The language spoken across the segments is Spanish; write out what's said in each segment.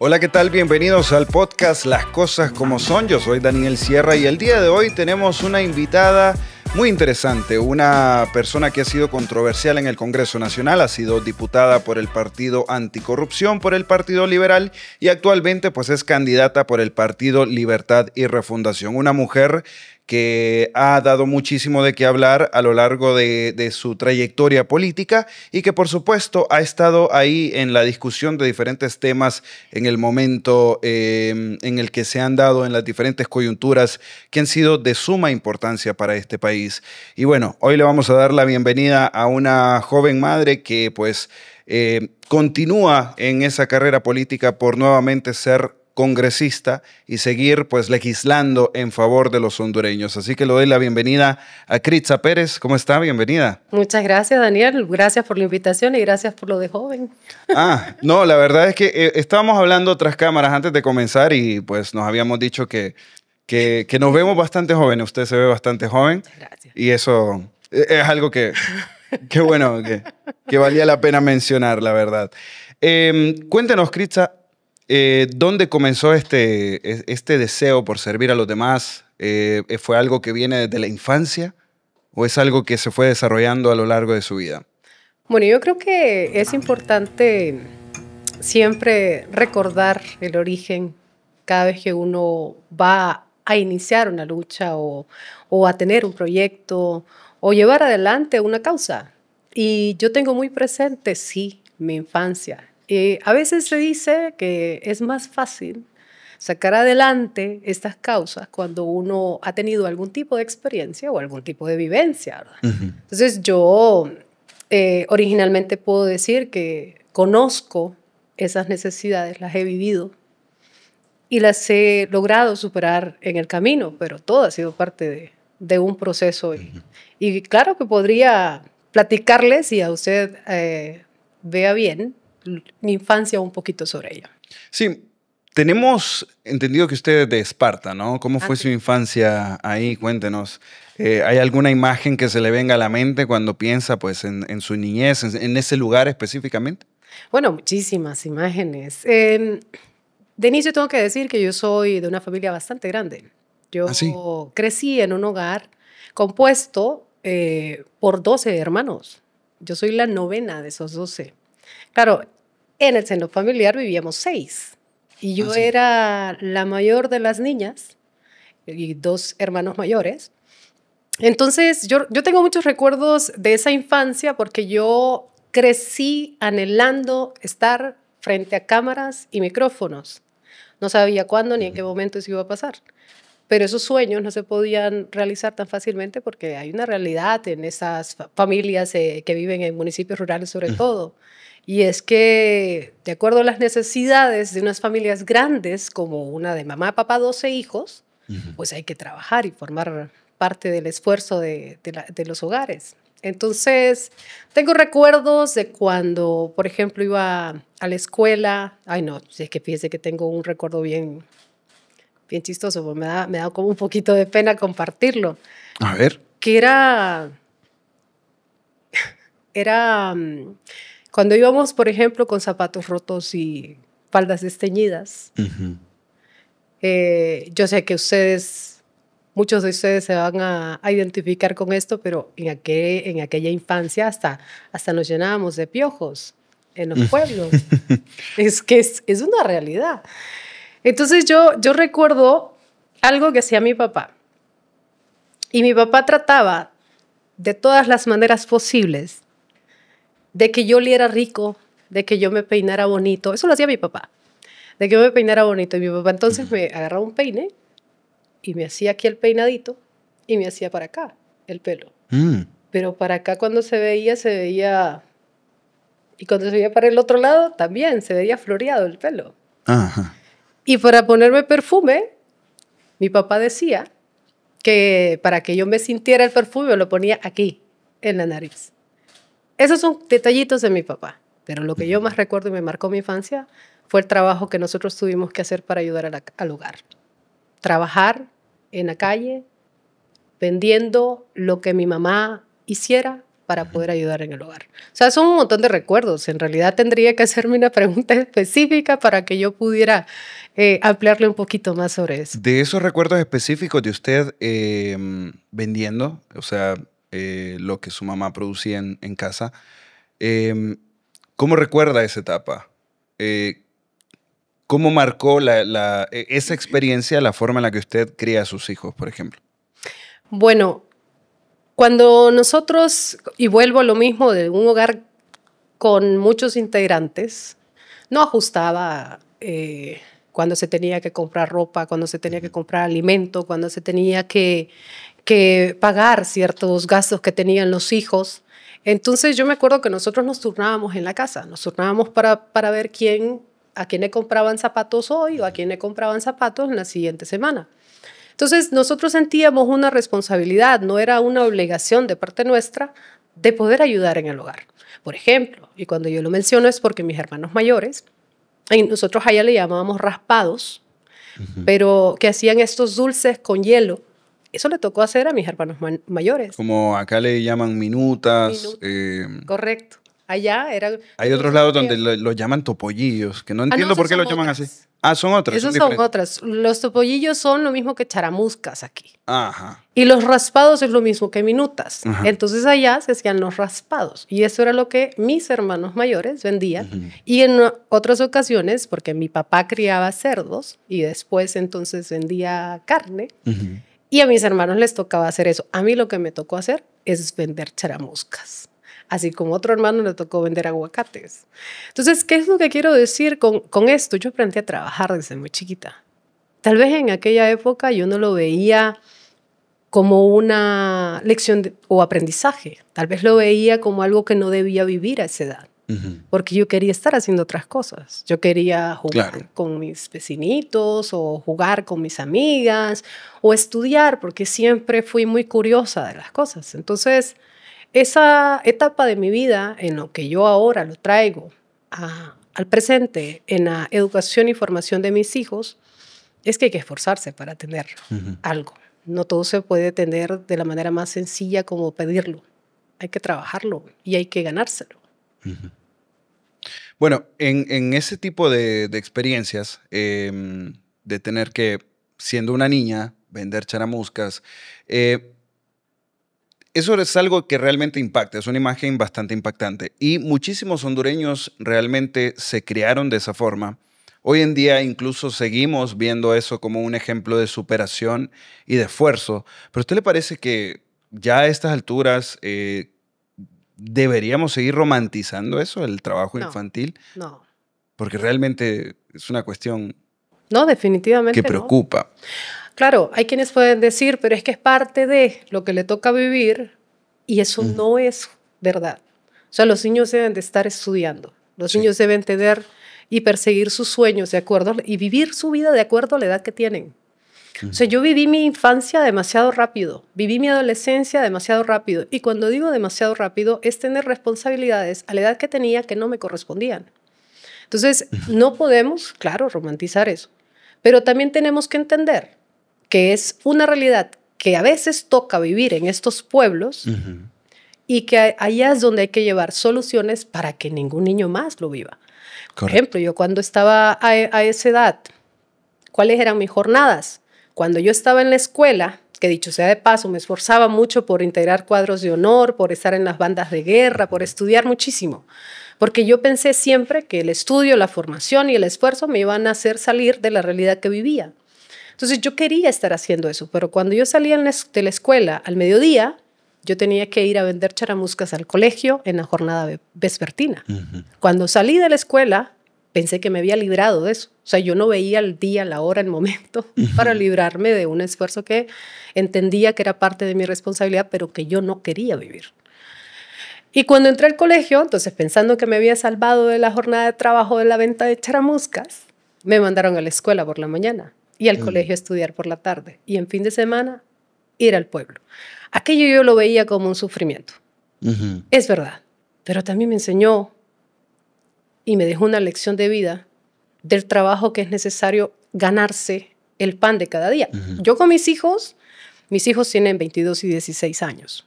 Hola, ¿qué tal? Bienvenidos al podcast Las Cosas Como Son. Yo soy Daniel Sierra y el día de hoy tenemos una invitada muy interesante, una persona que ha sido controversial en el Congreso Nacional, ha sido diputada por el Partido Anticorrupción, por el Partido Liberal y actualmente pues es candidata por el Partido Libertad y Refundación. Una mujer que ha dado muchísimo de qué hablar a lo largo de su trayectoria política y que por supuesto ha estado ahí en la discusión de diferentes temas en el momento en el que se han dado en las diferentes coyunturas que han sido de suma importancia para este país. Y bueno, hoy le vamos a dar la bienvenida a una joven madre que pues continúa en esa carrera política por nuevamente ser congresista y seguir pues legislando en favor de los hondureños. Así que le doy la bienvenida a Critza Pérez. ¿Cómo está? Bienvenida. Muchas gracias, Daniel. Gracias por la invitación y gracias por lo de joven. No, la verdad es que estábamos hablando tras cámaras antes de comenzar y pues nos habíamos dicho que nos vemos bastante jóvenes. Usted se ve bastante joven. Gracias. Y eso es algo que bueno, que valía la pena mencionar, la verdad. Cuéntenos, Critza, ¿dónde comenzó este deseo por servir a los demás? ¿Fue algo que viene desde la infancia o es algo que se fue desarrollando a lo largo de su vida? Bueno, yo creo que es importante siempre recordar el origen cada vez que uno va a iniciar una lucha o a tener un proyecto o llevar adelante una causa. Y yo tengo muy presente, sí, mi infancia. A veces se dice que es más fácil sacar adelante estas causas cuando uno ha tenido algún tipo de experiencia o algún tipo de vivencia, ¿verdad? Uh-huh. Entonces yo originalmente puedo decir que conozco esas necesidades, las he vivido y las he logrado superar en el camino, pero todo ha sido parte de un proceso. Y claro que podría platicarles si a usted vea bien mi infancia un poquito sobre ella. Sí, tenemos entendido que usted es de Esparta, ¿no? ¿Cómo fue su infancia ahí? Cuéntenos. ¿Hay alguna imagen que se le venga a la mente cuando piensa pues, en su niñez, en ese lugar específicamente? Bueno, muchísimas imágenes. De inicio tengo que decir que yo soy de una familia bastante grande. Yo crecí en un hogar compuesto por 12 hermanos. Yo soy la novena de esos 12. Claro, en el seno familiar vivíamos 6 y yo era la mayor de las niñas y 2 hermanos mayores. Entonces yo tengo muchos recuerdos de esa infancia porque yo crecí anhelando estar frente a cámaras y micrófonos. No sabía cuándo ni en qué momento eso iba a pasar. Pero esos sueños no se podían realizar tan fácilmente porque hay una realidad en esas familias que viven en municipios rurales sobre todo. Y es que, de acuerdo a las necesidades de unas familias grandes, como una de mamá, papá, 12 hijos, pues hay que trabajar y formar parte del esfuerzo de los hogares. Entonces, tengo recuerdos de cuando, por ejemplo, iba a la escuela. Ay, no, es que fíjese que tengo un recuerdo bien chistoso, pues me da como un poquito de pena compartirlo. A ver. Que era cuando íbamos, por ejemplo, con zapatos rotos y faldas desteñidas. Yo sé que muchos de ustedes se van a identificar con esto, pero en aquella infancia hasta nos llenábamos de piojos en los pueblos. Es que es una realidad. Entonces yo recuerdo algo que hacía mi papá. Y mi papá trataba de todas las maneras posibles de que yo oliera rico, de que yo me peinara bonito. Eso lo hacía mi papá. De que yo me peinara bonito. Y mi papá entonces me agarraba un peine y me hacía aquí el peinadito y me hacía para acá el pelo. Pero para acá cuando se veía... Y cuando se veía para el otro lado también se veía floreado el pelo. Ajá. Y para ponerme perfume, mi papá decía que para que yo me sintiera el perfume lo ponía aquí, en la nariz. Esos son detallitos de mi papá. Pero lo que yo más recuerdo y me marcó mi infancia fue el trabajo que nosotros tuvimos que hacer para ayudar al hogar. Trabajar en la calle, vendiendo lo que mi mamá hiciera para poder ayudar en el hogar. O sea, son un montón de recuerdos. En realidad tendría que hacerme una pregunta específica para que yo pudiera ampliarle un poquito más sobre eso. De esos recuerdos específicos de usted vendiendo, o sea, lo que su mamá producía en casa, ¿cómo recuerda esa etapa? ¿Cómo marcó esa experiencia la forma en la que usted cría a sus hijos, por ejemplo? Bueno, cuando nosotros, y vuelvo a lo mismo, de un hogar con muchos integrantes, no ajustaba cuando se tenía que comprar ropa, cuando se tenía que comprar alimento, cuando se tenía que pagar ciertos gastos que tenían los hijos. Entonces yo me acuerdo que nosotros nos turnábamos en la casa, nos turnábamos para ver a quién le compraban zapatos hoy o a quién le compraban zapatos en la siguiente semana. Entonces nosotros sentíamos una responsabilidad, no era una obligación de parte nuestra de poder ayudar en el hogar. Por ejemplo, y cuando yo lo menciono es porque mis hermanos mayores, y nosotros allá le llamábamos raspados, pero que hacían estos dulces con hielo. Eso le tocó hacer a mis hermanos mayores. Como acá le llaman minutas. Correcto. Allá eran... Hay otros lados donde lo llaman topollillos, que no entiendo por qué lo llaman así. Ah, son otras. Esos son otras. Los topollillos son lo mismo que charamuscas aquí. Ajá. Y los raspados es lo mismo que minutas. Ajá. Entonces allá se hacían los raspados. Y eso era lo que mis hermanos mayores vendían. Y en otras ocasiones, porque mi papá criaba cerdos y después entonces vendía carne, y a mis hermanos les tocaba hacer eso. A mí lo que me tocó hacer es vender charamuscas. Así como a otro hermano le tocó vender aguacates. Entonces, ¿qué es lo que quiero decir con esto? Yo aprendí a trabajar desde muy chiquita. Tal vez en aquella época yo no lo veía como una lección o aprendizaje. Tal vez lo veía como algo que no debía vivir a esa edad. Porque yo quería estar haciendo otras cosas. Yo quería jugar con mis vecinitos o jugar con mis amigas o estudiar porque siempre fui muy curiosa de las cosas. Entonces, esa etapa de mi vida en lo que yo ahora lo traigo al presente en la educación y formación de mis hijos es que hay que esforzarse para tener algo. No todo se puede tener de la manera más sencilla como pedirlo. Hay que trabajarlo y hay que ganárselo. Bueno, en ese tipo de experiencias, de tener que, siendo una niña, vender charamuscas, eso es algo que realmente impacta, es una imagen bastante impactante. Y muchísimos hondureños realmente se criaron de esa forma. Hoy en día incluso seguimos viendo eso como un ejemplo de superación y de esfuerzo. ¿Pero a usted le parece que ya a estas alturas deberíamos seguir romantizando eso, el trabajo infantil? No. Porque realmente es una cuestión definitivamente que preocupa. No. Claro, hay quienes pueden decir, pero es que es parte de lo que le toca vivir y eso no es verdad. O sea, los niños deben de estar estudiando. Los niños deben tener y perseguir sus sueños de acuerdo y vivir su vida de acuerdo a la edad que tienen. O sea, yo viví mi infancia demasiado rápido, viví mi adolescencia demasiado rápido. Y cuando digo demasiado rápido, es tener responsabilidades a la edad que tenía que no me correspondían. Entonces, no podemos, claro, romantizar eso. Pero también tenemos que entender que es una realidad que a veces toca vivir en estos pueblos y que allá es donde hay que llevar soluciones para que ningún niño más lo viva. Por ejemplo, yo cuando estaba a esa edad, ¿cuáles eran mis jornadas? Cuando yo estaba en la escuela, que dicho sea de paso, me esforzaba mucho por integrar cuadros de honor, por estar en las bandas de guerra, por estudiar muchísimo. Porque yo pensé siempre que el estudio, la formación y el esfuerzo me iban a hacer salir de la realidad que vivía. Entonces yo quería estar haciendo eso, pero cuando yo salía de la escuela al mediodía, yo tenía que ir a vender charamuscas al colegio en la jornada vespertina. Cuando salí de la escuela, pensé que me había librado de eso. O sea, yo no veía el día, la hora, el momento para librarme de un esfuerzo que entendía que era parte de mi responsabilidad, pero que yo no quería vivir. Y cuando entré al colegio, entonces pensando que me había salvado de la jornada de trabajo de la venta de charamuscas, me mandaron a la escuela por la mañana y al colegio a estudiar por la tarde. Y en fin de semana, ir al pueblo. Aquello yo lo veía como un sufrimiento. Es verdad. Pero también me enseñó y me dejó una lección de vida del trabajo que es necesario ganarse el pan de cada día. Yo con mis hijos tienen 22 y 16 años.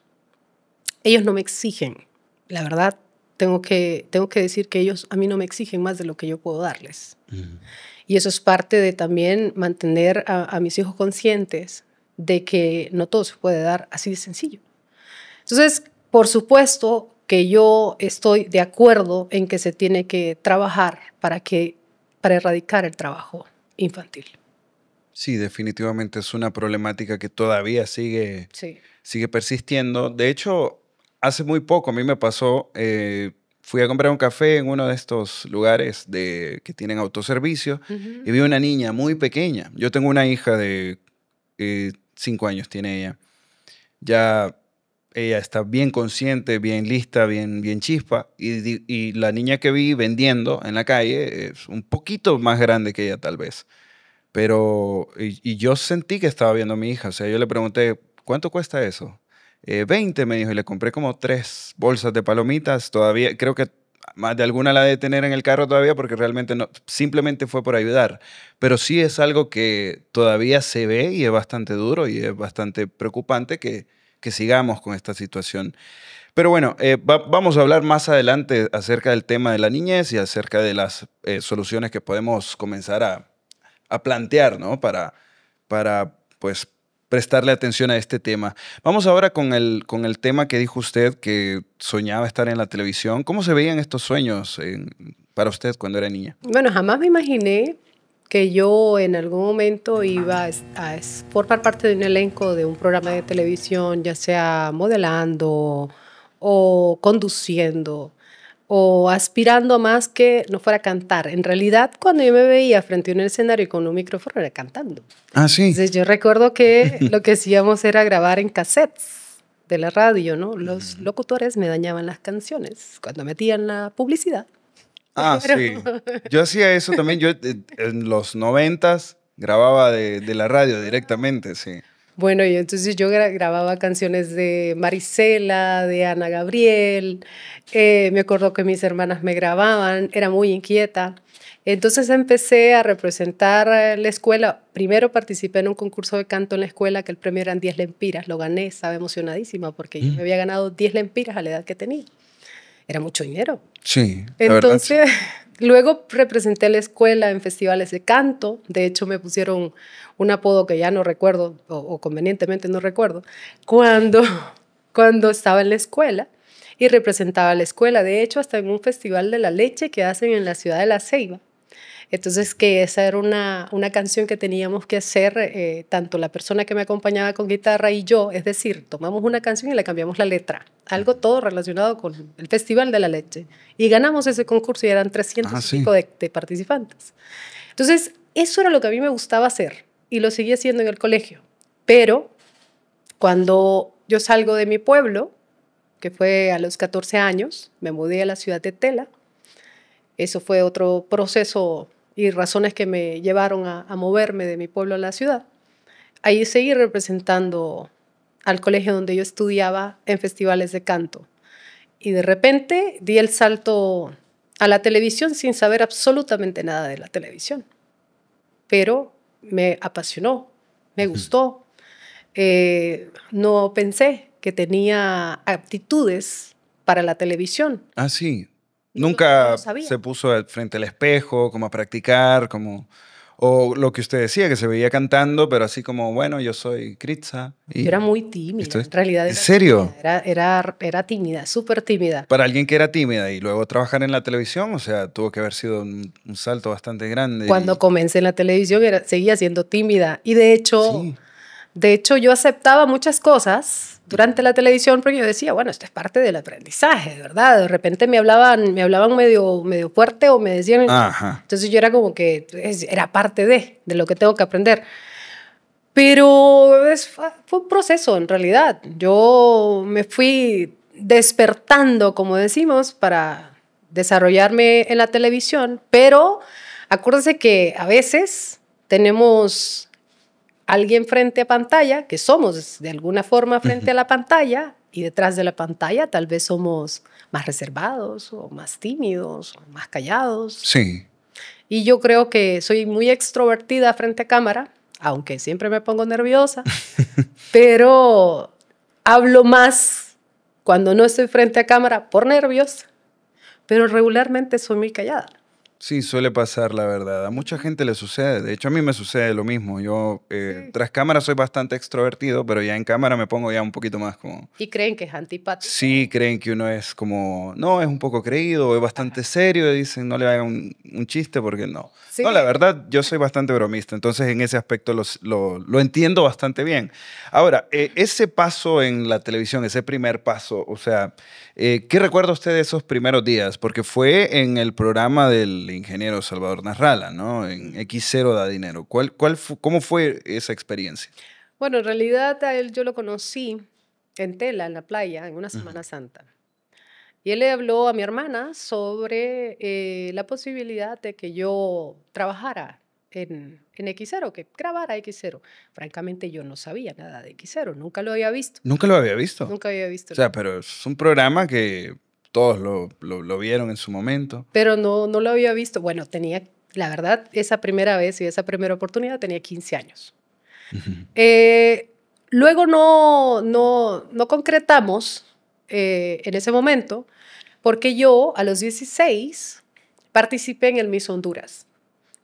ellos no me exigen. La verdad, tengo que decir que ellos a mí no me exigen más de lo que yo puedo darles. Y eso es parte de también mantener a mis hijos conscientes de que no todo se puede dar así de sencillo. Entonces, por supuesto que yo estoy de acuerdo en que se tiene que trabajar para erradicar el trabajo infantil. Sí, definitivamente es una problemática que todavía sigue persistiendo. De hecho, hace muy poco a mí me pasó, fui a comprar un café en uno de estos lugares que tienen autoservicio y vi una niña muy pequeña. Yo tengo una hija de 5 años, tiene ella. Ya ella está bien consciente, bien lista, bien chispa. Y la niña que vi vendiendo en la calle es un poquito más grande que ella tal vez. Pero, y yo sentí que estaba viendo a mi hija. O sea, yo le pregunté, ¿cuánto cuesta eso? 20, me dijo, y le compré como 3 bolsas de palomitas. Todavía, creo que más de alguna la de tener en el carro todavía porque realmente no, simplemente fue por ayudar. Pero sí es algo que todavía se ve y es bastante duro y es bastante preocupante que sigamos con esta situación. Pero bueno, vamos a hablar más adelante acerca del tema de la niñez y acerca de las soluciones que podemos comenzar a plantear, ¿no? Para pues, prestarle atención a este tema. Vamos ahora con el tema que dijo usted, que soñaba estar en la televisión. ¿Cómo se veían estos sueños para usted cuando era niña? Bueno, jamás me imaginé que yo en algún momento iba a formar parte de un elenco de un programa de televisión, ya sea modelando o conduciendo o aspirando a más que no fuera a cantar. En realidad, cuando yo me veía frente a un escenario con un micrófono, era cantando. Ah, sí. Entonces, yo recuerdo que lo que hacíamos era grabar en cassettes de la radio, ¿no? Los locutores me dañaban las canciones cuando metían la publicidad. Ah, sí. Yo hacía eso también. Yo en los 90s grababa de la radio directamente, sí. Bueno, y entonces yo grababa canciones de Marisela, de Ana Gabriel. Me acuerdo que mis hermanas me grababan, era muy inquieta. Entonces empecé a representar la escuela. Primero participé en un concurso de canto en la escuela que el premio eran 10 lempiras. Lo gané, estaba emocionadísima porque yo me había ganado 10 lempiras a la edad que tenía. Era mucho dinero. Sí, Entonces, verdad, sí. luego representé la escuela en festivales de canto. De hecho, me pusieron un apodo que ya no recuerdo, o convenientemente no recuerdo, cuando estaba en la escuela y representaba la escuela. De hecho, hasta en un festival de la leche que hacen en la ciudad de La Ceiba. Entonces, que esa era una canción que teníamos que hacer, tanto la persona que me acompañaba con guitarra y yo, es decir, tomamos una canción y le cambiamos la letra, algo todo relacionado con el Festival de la Leche. Y ganamos ese concurso y eran 300 y pico de participantes. Entonces, eso era lo que a mí me gustaba hacer y lo seguí haciendo en el colegio. Pero cuando yo salgo de mi pueblo, que fue a los 14 años, me mudé a la ciudad de Tela. Eso fue otro proceso y razones que me llevaron a moverme de mi pueblo a la ciudad. Ahí seguí representando al colegio donde yo estudiaba en festivales de canto. Y de repente di el salto a la televisión sin saber absolutamente nada de la televisión. Pero me apasionó, me gustó. No pensé que tenía aptitudes para la televisión. Ah, sí. Nunca se puso frente al espejo, como a practicar, o lo que usted decía, que se veía cantando, pero así como, bueno, yo soy Critza. Yo era muy tímida, en realidad. ¿En serio? Era tímida, súper tímida. Para alguien que era tímida y luego trabajar en la televisión, o sea, tuvo que haber sido un salto bastante grande. Cuando comencé en la televisión seguía siendo tímida y de hecho yo aceptaba muchas cosas durante la televisión porque yo decía, bueno, esto es parte del aprendizaje, ¿verdad? De repente me hablaban medio fuerte o me decían... Ajá. Entonces yo era como que era parte de lo que tengo que aprender. Pero fue un proceso en realidad. Yo me fui despertando, como decimos, para desarrollarme en la televisión, pero acuérdense que a veces tenemos alguien frente a pantalla, que somos de alguna forma frente a la pantalla, y detrás de la pantalla tal vez somos más reservados, o más tímidos, o más callados. Sí. Y yo creo que soy muy extrovertida frente a cámara, aunque siempre me pongo nerviosa, pero hablo más cuando no estoy frente a cámara por nervios, pero regularmente soy muy callada. Sí, suele pasar, la verdad. A mucha gente le sucede. De hecho, a mí me sucede lo mismo. Yo, Sí. tras cámara, soy bastante extrovertido, pero ya en cámara me pongo ya un poquito más como... Y creen que es antipático. Sí, creen que uno es como... No, es un poco creído, es bastante serio. Dicen, no le hagan un chiste porque no. Sí. No, la verdad, yo soy bastante bromista. Entonces, en ese aspecto lo entiendo bastante bien. Ahora, ese paso en la televisión, ese primer paso, o sea, ¿qué recuerda usted de esos primeros días? Porque fue en el programa del ingeniero Salvador Narrala, ¿no? En X0 da dinero. ¿Cómo fue esa experiencia? Bueno, en realidad a él yo lo conocí en Tela, en la playa, en una Semana Santa. Y él le habló a mi hermana sobre la posibilidad de que yo trabajara en X0, que grabara X0. Francamente, yo no sabía nada de X0, nunca lo había visto. Nunca lo había visto. Nunca había visto. O sea, pero es un programa que todos lo vieron en su momento. Pero no lo había visto. Bueno, tenía, la verdad, esa primera vez y esa primera oportunidad tenía 15 años. Luego no concretamos en ese momento, porque yo a los 16 participé en el Miss Honduras.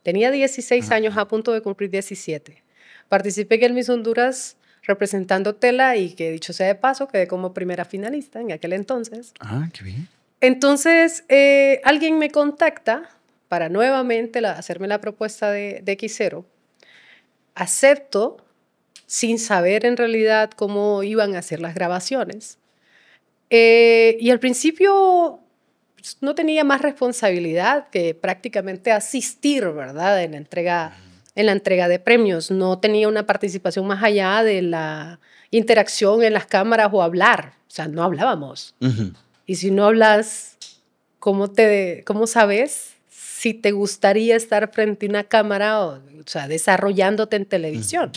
Tenía 16 años, a punto de cumplir 17. Participé en el Miss Honduras representando Tela y que, dicho sea de paso, quedé como primera finalista en aquel entonces. Ah, qué bien. Entonces, alguien me contacta para nuevamente hacerme la propuesta de X0. Acepto sin saber en realidad cómo iban a ser las grabaciones. Y al principio pues, no tenía más responsabilidad que prácticamente asistir, ¿verdad? En la entrega de premios. No tenía una participación más allá de la interacción en las cámaras o hablar. O sea, no hablábamos. Y si no hablas, ¿cómo sabes si te gustaría estar frente a una cámara o sea, desarrollándote en televisión?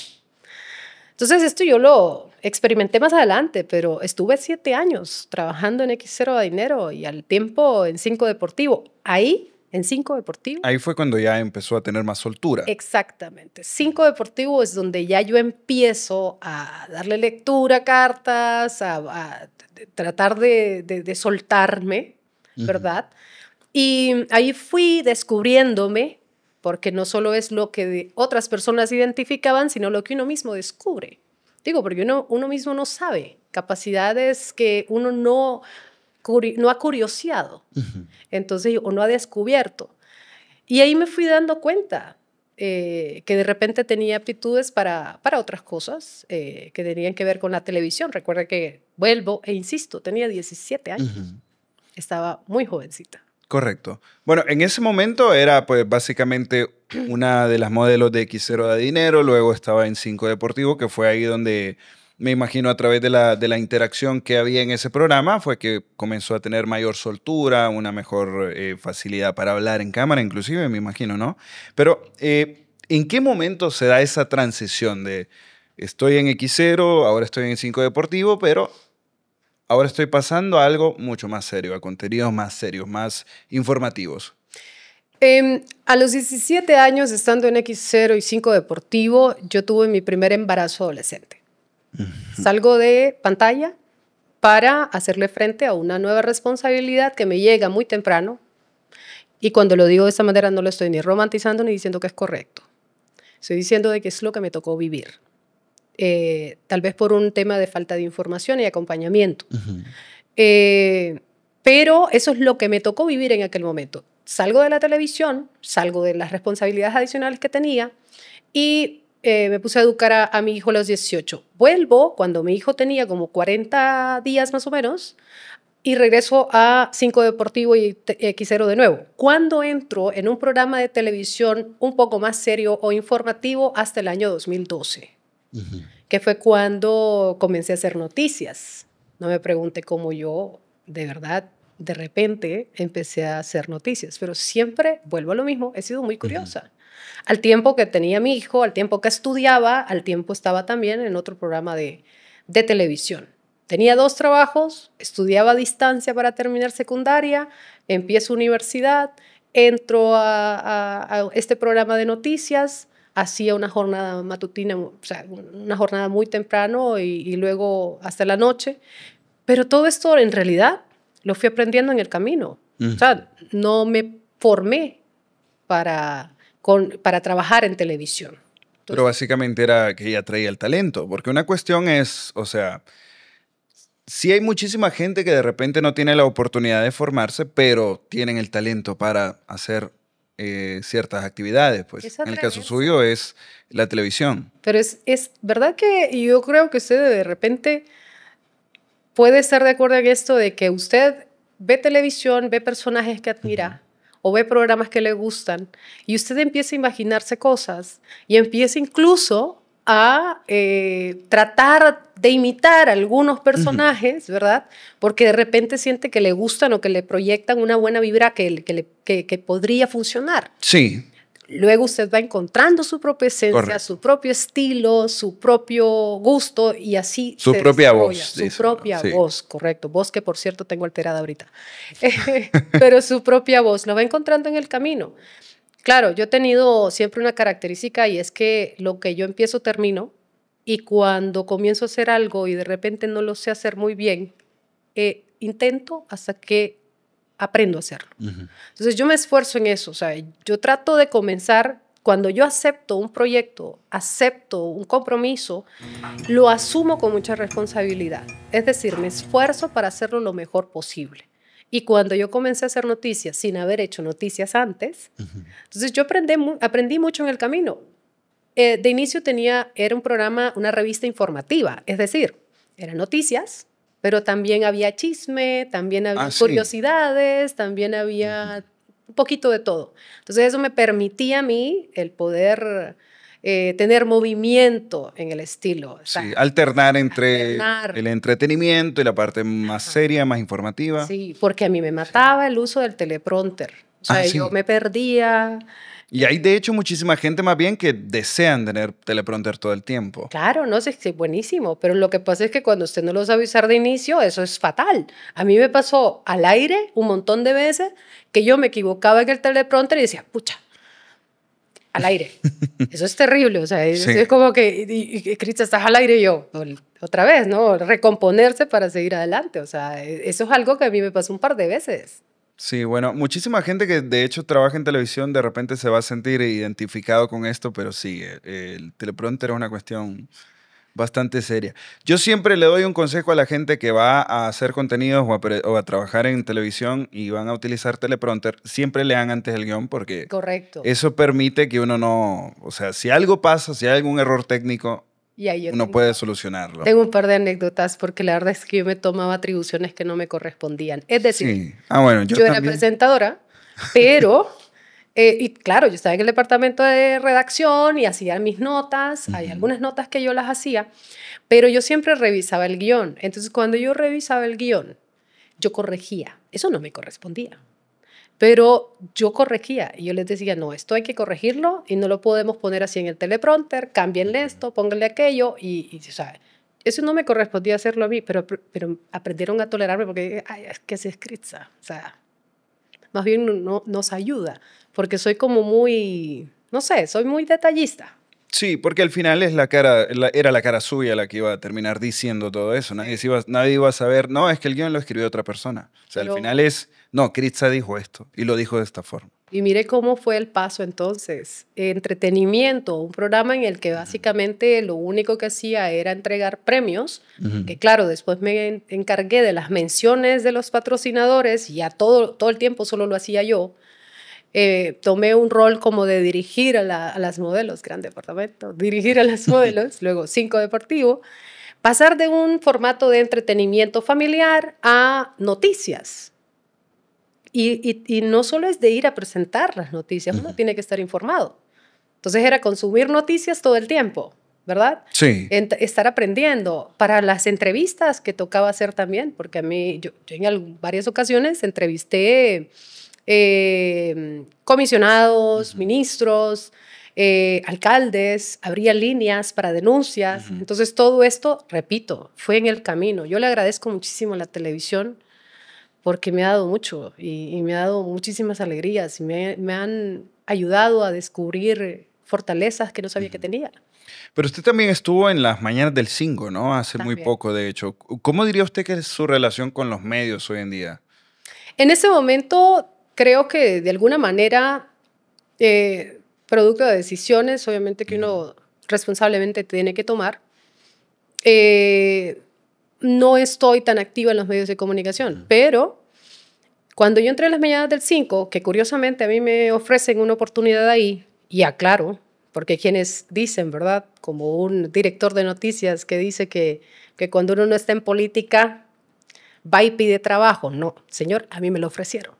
Entonces, esto yo lo experimenté más adelante, pero estuve 7 años trabajando en X0 a dinero y al tiempo en 5 Deportivo. Ahí, en 5 Deportivo. Ahí fue cuando ya empezó a tener más soltura. Exactamente. 5 Deportivo es donde ya yo empiezo a darle lectura a cartas, a tratar de soltarme, ¿verdad? Y ahí fui descubriéndome, porque no solo es lo que otras personas identificaban, sino lo que uno mismo descubre. Digo, porque uno mismo no sabe capacidades que uno no ha curioseado, entonces, o no ha descubierto. Y ahí me fui dando cuenta que de repente tenía aptitudes para otras cosas que tenían que ver con la televisión. Recuerda que vuelvo e insisto, tenía 17 años. Estaba muy jovencita. Correcto. Bueno, en ese momento era pues básicamente una de las modelos de X0 da dinero, luego estaba en 5 Deportivo, que fue ahí donde me imagino a través de la interacción que había en ese programa, fue que comenzó a tener mayor soltura, una mejor facilidad para hablar en cámara, inclusive, me imagino, ¿no? Pero, ¿en qué momento se da esa transición de estoy en X0, ahora estoy en 5 Deportivo, pero ahora estoy pasando a algo mucho más serio, a contenidos más serios, más informativos? A los 17 años, estando en X0 y 5 Deportivo, yo tuve mi primer embarazo adolescente. Salgo de pantalla para hacerle frente a una nueva responsabilidad que me llega muy temprano. Y cuando lo digo de esta manera, no lo estoy ni romantizando ni diciendo que es correcto. Estoy diciendo de que es lo que me tocó vivir. Tal vez por un tema de falta de información y acompañamiento. Pero eso es lo que me tocó vivir en aquel momento. Salgo de la televisión, salgo de las responsabilidades adicionales que tenía y me puse a educar a mi hijo a los 18. Vuelvo cuando mi hijo tenía como 40 días más o menos y regreso a 5 Deportivo y X0 de nuevo. Cuando entro en un programa de televisión un poco más serio o informativo hasta el año 2012, que fue cuando comencé a hacer noticias. No me pregunte cómo yo, de verdad, de repente empecé a hacer noticias, pero siempre vuelvo a lo mismo, he sido muy curiosa. Al tiempo que tenía mi hijo, al tiempo que estudiaba, al tiempo estaba también en otro programa de televisión. Tenía 2 trabajos, estudiaba a distancia para terminar secundaria, empiezo universidad, entro a este programa de noticias, hacía una jornada matutina, o sea, una jornada muy temprano y luego hasta la noche. Pero todo esto en realidad lo fui aprendiendo en el camino. O sea, no me formé para trabajar en televisión. Entonces, pero básicamente era que ella traía el talento, porque una cuestión es, o sea, sí hay muchísima gente que de repente no tiene la oportunidad de formarse, pero tienen el talento para hacer ciertas actividades. Pues en el caso suyo es la televisión. Pero es verdad que yo creo que usted de repente puede estar de acuerdo en esto de que usted ve televisión, ve personajes que admira o ve programas que le gustan y usted empieza a imaginarse cosas y empieza incluso a tratar de imitar a algunos personajes, ¿verdad? Porque de repente siente que le gustan o que le proyectan una buena vibra que podría funcionar. Sí. Luego usted va encontrando su propia esencia, Correcto. su propio estilo, su propio gusto y así su se propia voz. Su propia voz, correcto. Voz que, por cierto, tengo alterada ahorita. Pero su propia voz lo va encontrando en el camino. Claro, yo he tenido siempre una característica y es que lo que yo empiezo termino y cuando comienzo a hacer algo y de repente no lo sé hacer muy bien, intento hasta que aprendo a hacerlo. Entonces yo me esfuerzo en eso, o sea, yo trato de comenzar, cuando yo acepto un proyecto, acepto un compromiso, lo asumo con mucha responsabilidad. Es decir, me esfuerzo para hacerlo lo mejor posible. Y cuando yo comencé a hacer noticias sin haber hecho noticias antes, entonces yo aprendí mucho en el camino. De inicio era un programa, una revista informativa, es decir, eran noticias, pero también había chisme, también había curiosidades, también había un poquito de todo. Entonces eso me permitía a mí el poder tener movimiento en el estilo. Sí, alternar entre el entretenimiento y la parte más seria, más informativa. Sí, porque a mí me mataba el uso del teleprompter. O sea, yo me perdía. Y hay de hecho muchísima gente más bien que desean tener teleprompter todo el tiempo. Claro, no sé, es buenísimo, pero lo que pasa es que cuando usted no lo sabe usar de inicio, eso es fatal. A mí me pasó al aire un montón de veces que yo me equivocaba en el teleprompter y decía, pucha, al aire. Eso es terrible, o sea, es como que, Cristo, estás al aire y yo, otra vez, ¿no? Recomponerse para seguir adelante, o sea, eso es algo que a mí me pasó un par de veces. Sí, bueno, muchísima gente que de hecho trabaja en televisión de repente se va a sentir identificado con esto, pero sí, el teleprompter es una cuestión bastante seria. Yo siempre le doy un consejo a la gente que va a hacer contenidos o a trabajar en televisión y van a utilizar teleprompter, siempre lean antes el guión porque eso permite que uno no, o sea, si algo pasa, si hay algún error técnico, uno puede solucionarlo. Tengo un par de anécdotas porque la verdad es que yo me tomaba atribuciones que no me correspondían. Es decir, bueno, yo era presentadora, pero, y claro, yo estaba en el departamento de redacción y hacía mis notas, hay algunas notas que yo las hacía, pero yo siempre revisaba el guión. Entonces, cuando yo revisaba el guión, yo corregía. Eso no me correspondía. Pero yo corregía y yo les decía, no, esto hay que corregirlo y no lo podemos poner así en el teleprompter, cámbienle esto, pónganle aquello y o sea, eso no me correspondía hacerlo a mí, pero aprendieron a tolerarme porque, ay, es que se escriza, o sea, más bien nos ayuda, porque soy como muy, no sé, soy muy detallista. Sí, porque al final es era la cara suya la que iba a terminar diciendo todo eso. Nadie iba a saber, no, es que el guión lo escribió otra persona. O sea, al final no, Kritza dijo esto y lo dijo de esta forma. Y mire cómo fue el paso entonces. Entretenimiento, un programa en el que básicamente lo único que hacía era entregar premios, que claro, después me encargué de las menciones de los patrocinadores y ya todo el tiempo solo lo hacía yo. Tomé un rol como de dirigir a las modelos, gran departamento, dirigir a las modelos, luego 5 deportivo, pasar de un formato de entretenimiento familiar a noticias. Y no solo es de ir a presentar las noticias, uno tiene que estar informado. Entonces era consumir noticias todo el tiempo, ¿verdad? Sí. Estar aprendiendo. Para las entrevistas que tocaba hacer también, porque a mí, yo en varias ocasiones entrevisté comisionados, ministros, alcaldes, abría líneas para denuncias. Entonces todo esto, repito, fue en el camino. Yo le agradezco muchísimo a la televisión porque me ha dado mucho y me ha dado muchísimas alegrías y me han ayudado a descubrir fortalezas que no sabía que tenía. Pero usted también estuvo en las mañanas del 5, ¿no? Hace muy También. poco, de hecho. ¿Cómo diría usted que es su relación con los medios hoy en día? En ese momento, creo que de alguna manera, producto de decisiones, obviamente que uno responsablemente tiene que tomar, no estoy tan activa en los medios de comunicación, pero cuando yo entré en las mañanas del 5, que curiosamente a mí me ofrecen una oportunidad ahí, y aclaro, porque quienes dicen, ¿verdad? Como un director de noticias que dice que cuando uno no está en política, va y pide trabajo. No, señor, a mí me lo ofrecieron.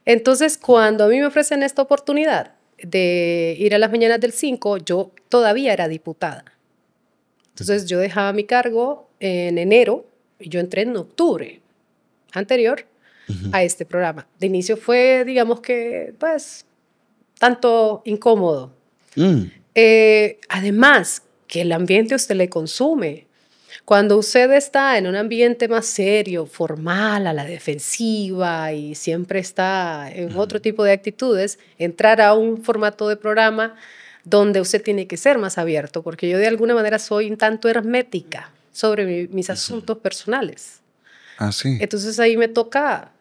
Entonces, cuando a mí me ofrecen esta oportunidad de ir a las mañanas del 5, yo todavía era diputada. Entonces, yo dejaba mi cargo en enero y yo entré en octubre anterior a este programa. De inicio fue, digamos que, pues, tanto incómodo. Además, que el ambiente a usted le consume. Cuando usted está en un ambiente más serio, formal, a la defensiva y siempre está en otro tipo de actitudes, entrar a un formato de programa donde usted tiene que ser más abierto, porque yo de alguna manera soy un tanto hermética sobre mis asuntos personales. Ah, sí. Entonces ahí me toca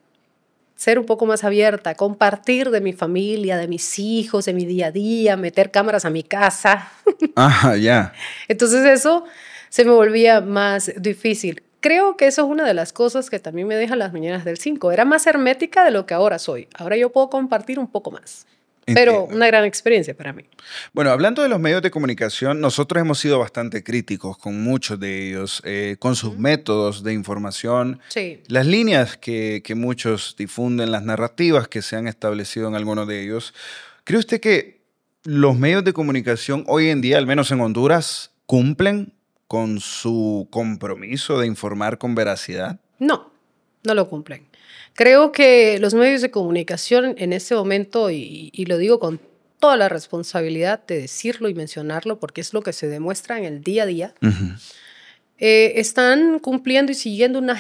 ser un poco más abierta, compartir de mi familia, de mis hijos, de mi día a día, meter cámaras a mi casa. Ah, ya. Entonces eso se me volvía más difícil. Creo que eso es una de las cosas que también me dejan las mañanas del 5. Era más hermética de lo que ahora soy. Ahora yo puedo compartir un poco más. Pero Entiendo. una gran experiencia para mí. Bueno, hablando de los medios de comunicación, nosotros hemos sido bastante críticos con muchos de ellos, con sus métodos de información, Sí. las líneas que muchos difunden, las narrativas que se han establecido en algunos de ellos. ¿Cree usted que los medios de comunicación hoy en día, al menos en Honduras, cumplen con su compromiso de informar con veracidad? No, no lo cumplen. Creo que los medios de comunicación en este momento, y lo digo con toda la responsabilidad de decirlo y mencionarlo, porque es lo que se demuestra en el día a día, están cumpliendo y siguiendo una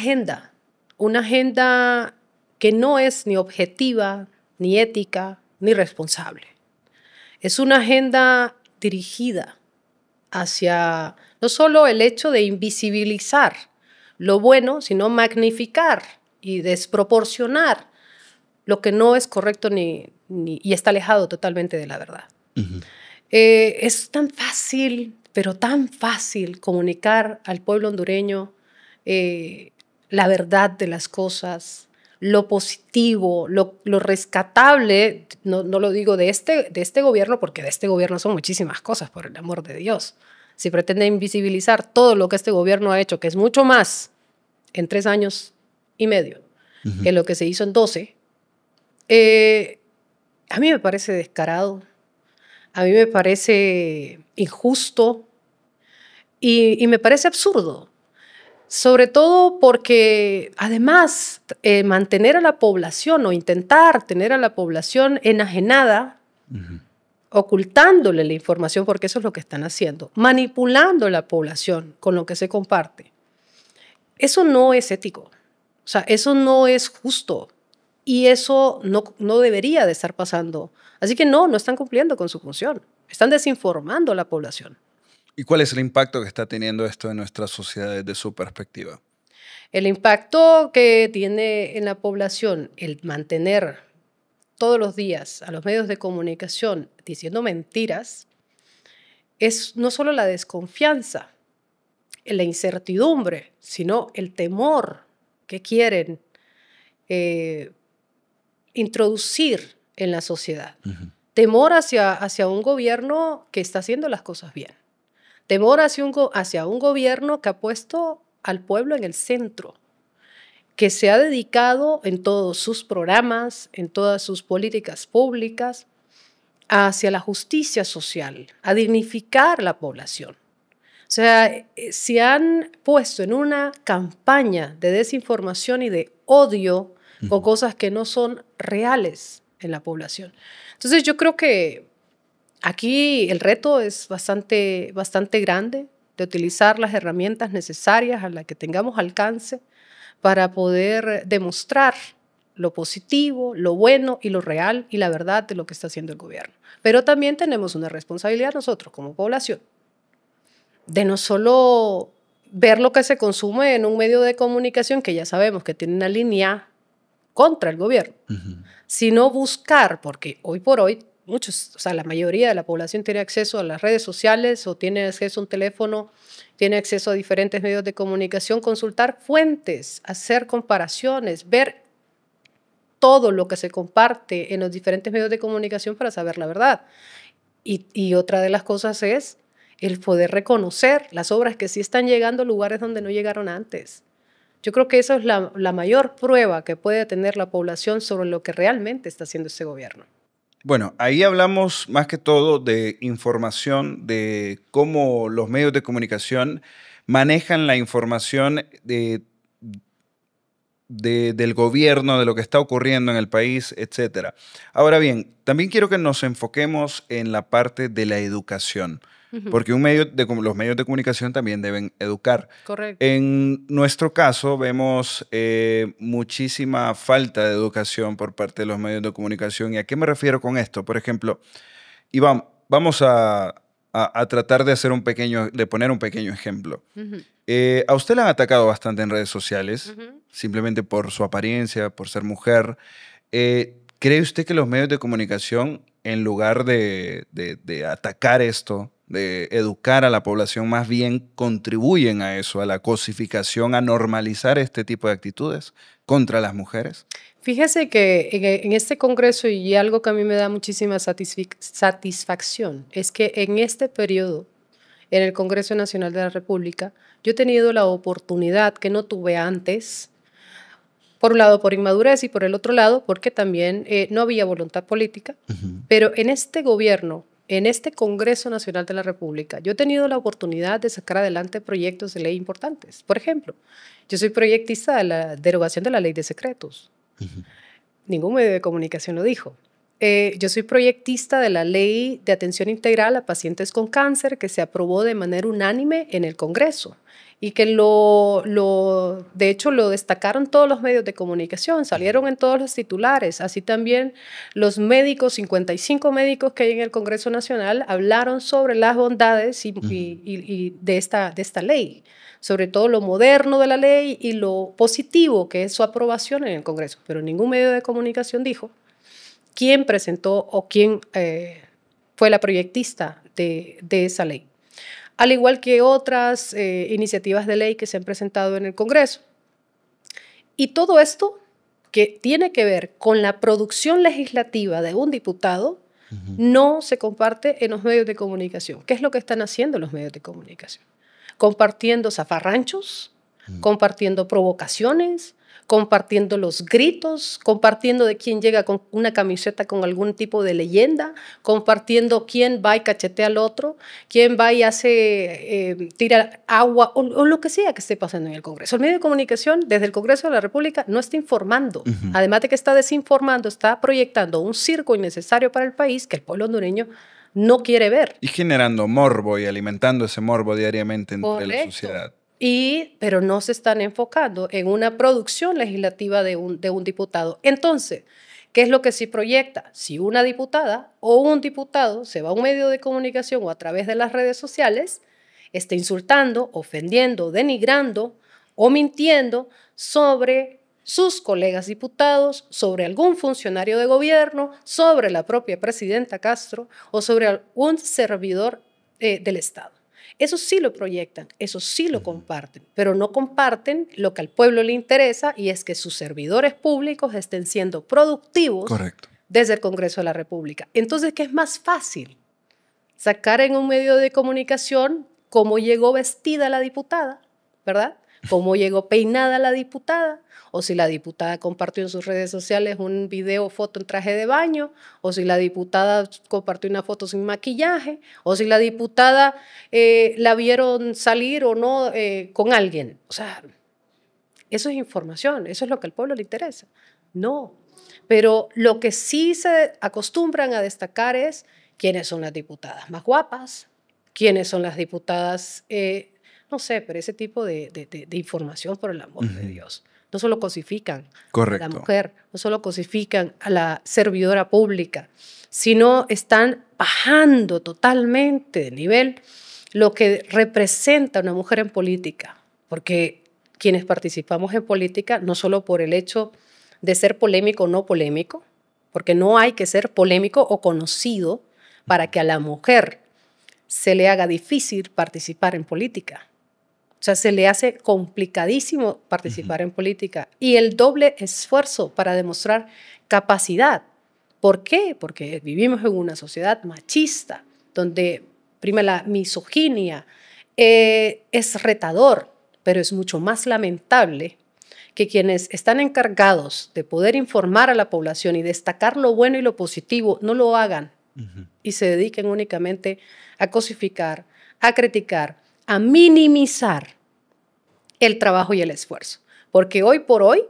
agenda que no es ni objetiva, ni ética, ni responsable. Es una agenda dirigida hacia no solo el hecho de invisibilizar lo bueno, sino magnificar y desproporcionar lo que no es correcto y está alejado totalmente de la verdad. Es tan fácil, pero tan fácil comunicar al pueblo hondureño la verdad de las cosas, lo positivo, lo rescatable. No lo digo de este gobierno, porque de este gobierno son muchísimas cosas, por el amor de Dios. Si pretende invisibilizar todo lo que este gobierno ha hecho, que es mucho más en 3 años y medio que lo que se hizo en 12, a mí me parece descarado, a mí me parece injusto y me parece absurdo. Sobre todo porque, además, mantener a la población o intentar tener a la población enajenada, ocultándole la información, porque eso es lo que están haciendo, manipulando a la población con lo que se comparte. Eso no es ético, o sea, eso no es justo y eso no debería de estar pasando. Así que no están cumpliendo con su función, están desinformando a la población. ¿Y cuál es el impacto que está teniendo esto en nuestra sociedad desde su perspectiva? El impacto que tiene en la población el mantener todos los días a los medios de comunicación diciendo mentiras es no solo la desconfianza, la incertidumbre, sino el temor que quieren introducir en la sociedad. Temor hacia un gobierno que está haciendo las cosas bien. Temor hacia un gobierno que ha puesto al pueblo en el centro, que se ha dedicado en todos sus programas, en todas sus políticas públicas, hacia la justicia social, a dignificar la población. O sea, se han puesto en una campaña de desinformación y de odio con cosas que no son reales en la población. Entonces yo creo que aquí el reto es bastante grande de utilizar las herramientas necesarias a las que tengamos alcance para poder demostrar lo positivo, lo bueno y lo real y la verdad de lo que está haciendo el gobierno. Pero también tenemos una responsabilidad nosotros como población de no solo ver lo que se consume en un medio de comunicación que ya sabemos que tiene una línea contra el gobierno, sino buscar, porque hoy por hoy muchos, o sea, la mayoría de la población tiene acceso a las redes sociales o tiene acceso a un teléfono, tiene acceso a diferentes medios de comunicación, consultar fuentes, hacer comparaciones, ver todo lo que se comparte en los diferentes medios de comunicación para saber la verdad. Y otra de las cosas es el poder reconocer las obras que sí están llegando a lugares donde no llegaron antes. Yo creo que esa es la mayor prueba que puede tener la población sobre lo que realmente está haciendo este gobierno. Bueno, ahí hablamos más que todo de información, de cómo los medios de comunicación manejan la información del gobierno, de lo que está ocurriendo en el país, etcétera. Ahora bien, también quiero que nos enfoquemos en la parte de la educación, porque los medios de comunicación también deben educar. Correcto. En nuestro caso vemos muchísima falta de educación por parte de los medios de comunicación. ¿Y a qué me refiero con esto? Por ejemplo, Iván, vamos a tratar de poner un pequeño ejemplo. A usted le han atacado bastante en redes sociales, simplemente por su apariencia, por ser mujer. ¿Cree usted que los medios de comunicación, en lugar de atacar esto, de educar a la población, más bien contribuyen a eso, a la cosificación, a normalizar este tipo de actitudes contra las mujeres? Fíjese que en este congreso, y algo que a mí me da muchísima satisfacción, es que en este periodo, en el Congreso Nacional de la República, yo he tenido la oportunidad que no tuve antes, por un lado por inmadurez y por el otro lado porque también no había voluntad política, pero en este gobierno, en este Congreso Nacional de la República, yo he tenido la oportunidad de sacar adelante proyectos de ley importantes. Por ejemplo, yo soy proyectista de la derogación de la ley de secretos. Ningún medio de comunicación lo dijo. Yo soy proyectista de la ley de atención integral a pacientes con cáncer que se aprobó de manera unánime en el Congreso y que de hecho lo destacaron todos los medios de comunicación, salieron en todos los titulares, así también los médicos, 55 médicos que hay en el Congreso Nacional hablaron sobre las bondades de esta ley, sobre todo lo moderno de la ley y lo positivo que es su aprobación en el Congreso, pero ningún medio de comunicación dijo quién presentó o quién fue la proyectista de esa ley. Al igual que otras iniciativas de ley que se han presentado en el Congreso. Y todo esto que tiene que ver con la producción legislativa de un diputado no se comparte en los medios de comunicación. ¿Qué es lo que están haciendo los medios de comunicación? Compartiendo zafarranchos, compartiendo provocaciones, compartiendo los gritos, compartiendo de quién llega con una camiseta con algún tipo de leyenda, compartiendo quién va y cachetea al otro, quién va y tira agua o lo que sea que esté pasando en el Congreso. El medio de comunicación, desde el Congreso de la República, no está informando. Además de que está desinformando, está proyectando un circo innecesario para el país que el pueblo hondureño no quiere ver. Y generando morbo y alimentando ese morbo diariamente entre la sociedad. Pero no se están enfocando en una producción legislativa de un diputado. Entonces, ¿qué es lo que sí proyecta? Si una diputada o un diputado se va a un medio de comunicación o a través de las redes sociales, está insultando, ofendiendo, denigrando o mintiendo sobre sus colegas diputados, sobre algún funcionario de gobierno, sobre la propia presidenta Castro o sobre algún servidor del Estado. Eso sí lo proyectan, eso sí lo comparten, pero no comparten lo que al pueblo le interesa y es que sus servidores públicos estén siendo productivos desde el Congreso de la República. Entonces, ¿qué es más fácil? Sacar en un medio de comunicación cómo llegó vestida la diputada, ¿verdad? Cómo llegó peinada la diputada, o si la diputada compartió en sus redes sociales un video o foto en traje de baño, o si la diputada compartió una foto sin maquillaje, o si la diputada la vieron salir o no con alguien. O sea, eso es información, eso es lo que al pueblo le interesa. No, pero lo que sí se acostumbran a destacar es quiénes son las diputadas más guapas, quiénes son las diputadas no sé, pero ese tipo de información, por el amor de Dios. No solo cosifican a la mujer, no solo cosifican a la servidora pública, sino están bajando totalmente de nivel lo que representa una mujer en política. Porque quienes participamos en política, no solo por el hecho de ser polémico o no polémico, porque no hay que ser polémico o conocido para que a la mujer se le haga difícil participar en política. O sea, se le hace complicadísimo participar en política y el doble esfuerzo para demostrar capacidad. ¿Por qué? Porque vivimos en una sociedad machista, donde prima la misoginia, es retador, pero es mucho más lamentable que quienes están encargados de poder informar a la población y destacar lo bueno y lo positivo no lo hagan y se dediquen únicamente a cosificar, a criticar, a minimizar el trabajo y el esfuerzo. Porque hoy por hoy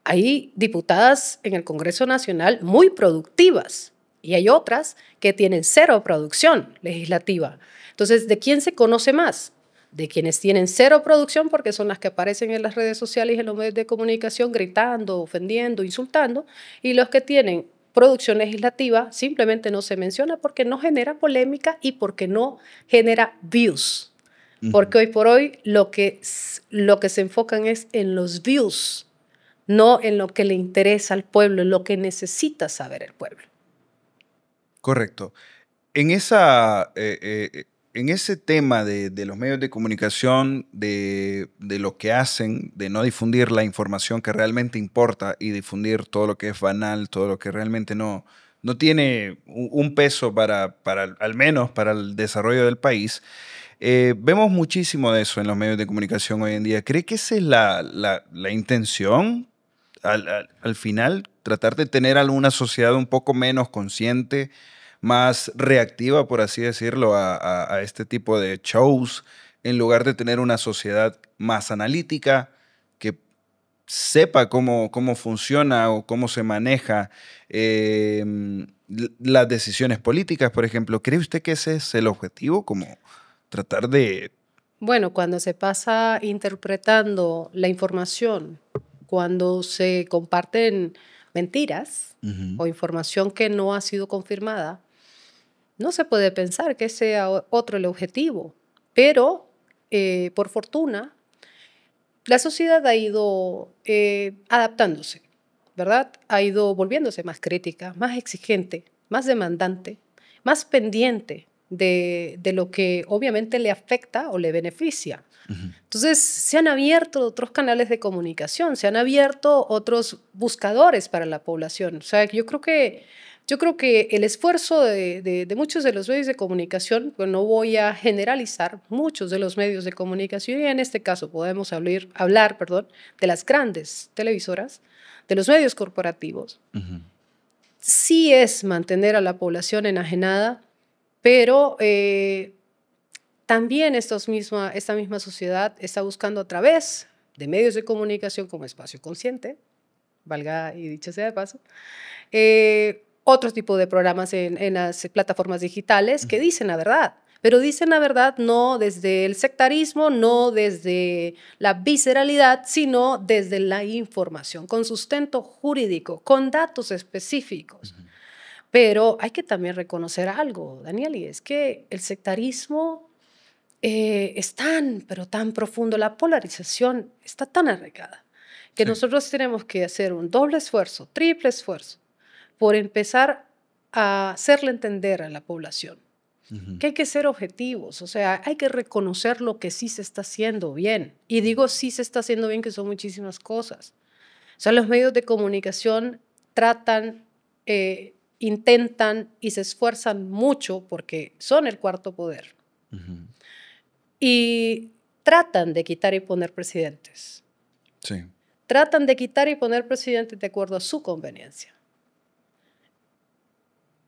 hay diputadas en el Congreso Nacional muy productivas y hay otras que tienen cero producción legislativa. Entonces, ¿de quién se conoce más? De quienes tienen cero producción porque son las que aparecen en las redes sociales y en los medios de comunicación gritando, ofendiendo, insultando, y los que tienen producción legislativa simplemente no se menciona porque no genera polémica y porque no genera views. Porque hoy por hoy lo que se enfocan es en los views, no en lo que le interesa al pueblo, en lo que necesita saber el pueblo. Correcto. En ese tema de los medios de comunicación, de lo que hacen, de no difundir la información que realmente importa y difundir todo lo que es banal, todo lo que realmente no tiene un peso al menos para el desarrollo del país, vemos muchísimo de eso en los medios de comunicación hoy en día. ¿Cree que esa es la intención al final? Tratar de tener alguna sociedad un poco menos consciente, más reactiva, por así decirlo, a este tipo de shows, en lugar de tener una sociedad más analítica, que sepa cómo funciona o cómo se maneja las decisiones políticas, por ejemplo. ¿Cree usted que ese es el objetivo? Como tratar de... Bueno, cuando se pasa interpretando la información, cuando se comparten mentiras o información que no ha sido confirmada, no se puede pensar que sea otro el objetivo. Pero, por fortuna, la sociedad ha ido adaptándose, ¿verdad? Ha ido volviéndose más crítica, más exigente, más demandante, más pendiente de lo que obviamente le afecta o le beneficia. Entonces, se han abierto otros canales de comunicación, se han abierto otros buscadores para la población. O sea, yo creo que el esfuerzo de muchos de los medios de comunicación, pues no voy a generalizar, muchos de los medios de comunicación, y en este caso podemos hablar, de las grandes televisoras, de los medios corporativos, sí es mantener a la población enajenada, pero también esta misma sociedad está buscando a través de medios de comunicación como espacio consciente, valga y dicho sea de paso, otro tipo de programas en las plataformas digitales que dicen la verdad, pero dicen la verdad no desde el sectarismo, no desde la visceralidad, sino desde la información, con sustento jurídico, con datos específicos. Pero hay que también reconocer algo, Daniel, y es que el sectarismo es pero tan profundo, la polarización está tan arraigada, que nosotros tenemos que hacer un doble esfuerzo, triple esfuerzo, por empezar a hacerle entender a la población que hay que ser objetivos, o sea, hay que reconocer lo que sí se está haciendo bien. Y digo sí se está haciendo bien, que son muchísimas cosas. O sea, los medios de comunicación tratan, intentan y se esfuerzan mucho porque son el cuarto poder. Y tratan de quitar y poner presidentes. Sí. Tratan de quitar y poner presidentes de acuerdo a su conveniencia.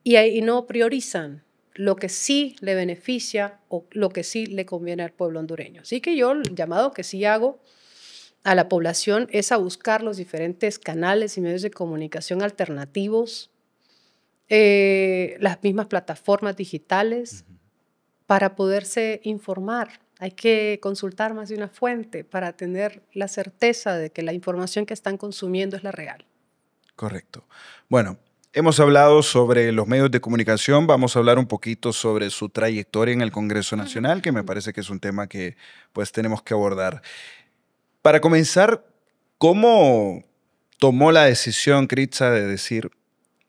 Y no priorizan lo que sí le beneficia o lo que sí le conviene al pueblo hondureño. Así que yo, el llamado que sí hago a la población es a buscar los diferentes canales y medios de comunicación alternativos, las mismas plataformas digitales, para poderse informar Hay que consultar más de una fuente para tener la certeza de que la información que están consumiendo es la real. Correcto. Bueno, hemos hablado sobre los medios de comunicación, vamos a hablar un poquito sobre su trayectoria en el Congreso Nacional, que me parece que es un tema que pues tenemos que abordar. Para comenzar, ¿cómo tomó la decisión, Critza, de decir,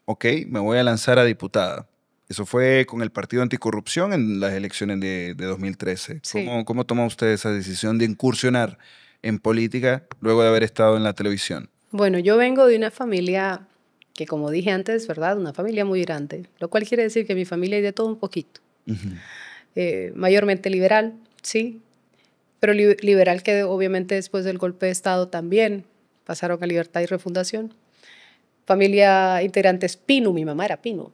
ok, me voy a lanzar a diputada? Eso fue con el Partido Anticorrupción en las elecciones de 2013. Sí. ¿Cómo tomó usted esa decisión de incursionar en política luego de haber estado en la televisión? Bueno, yo vengo de una familia que, como dije antes, ¿verdad? Una familia muy grande, lo cual quiere decir que mi familia hay de todo un poquito. Mayormente liberal, sí, pero liberal que obviamente después del golpe de Estado también pasaron a Libertad y Refundación. Familia integrantes Pinu, mi mamá era Pinu.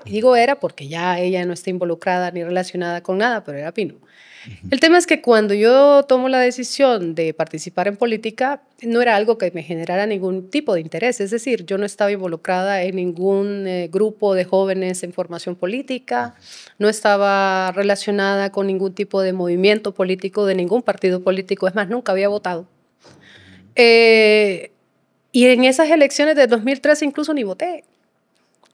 Digo era porque ya ella no está involucrada ni relacionada con nada, pero era Pinu. El tema es que cuando yo tomo la decisión de participar en política, no era algo que me generara ningún tipo de interés. Es decir, yo no estaba involucrada en ningún grupo de jóvenes en formación política, no estaba relacionada con ningún tipo de movimiento político, de ningún partido político. Es más, nunca había votado. Y en esas elecciones de 2013 incluso ni voté.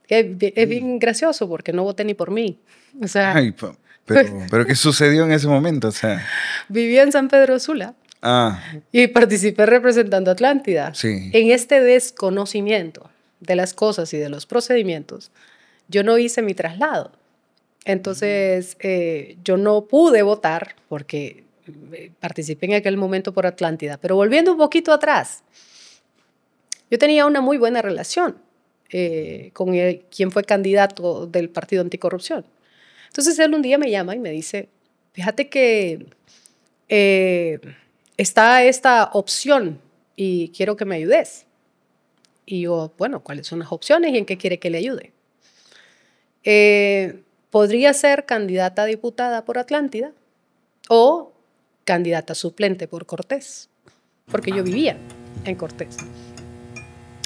Es bien gracioso porque no voté ni por mí. O sea, Ay, pero ¿qué sucedió en ese momento? O sea, vivía en San Pedro Sula y participé representando a Atlántida. Sí. En este desconocimiento de las cosas y de los procedimientos, yo no hice mi traslado. Entonces, yo no pude votar porque participé en aquel momento por Atlántida. Pero volviendo un poquito atrás, yo tenía una muy buena relación con quien fue candidato del Partido Anticorrupción. Entonces él un día me llama y me dice, fíjate que está esta opción y quiero que me ayudes. Y yo, bueno, ¿cuáles son las opciones y en qué quiere que le ayude? Podría ser candidata a diputada por Atlántida o candidata suplente por Cortés, porque yo vivía en Cortés.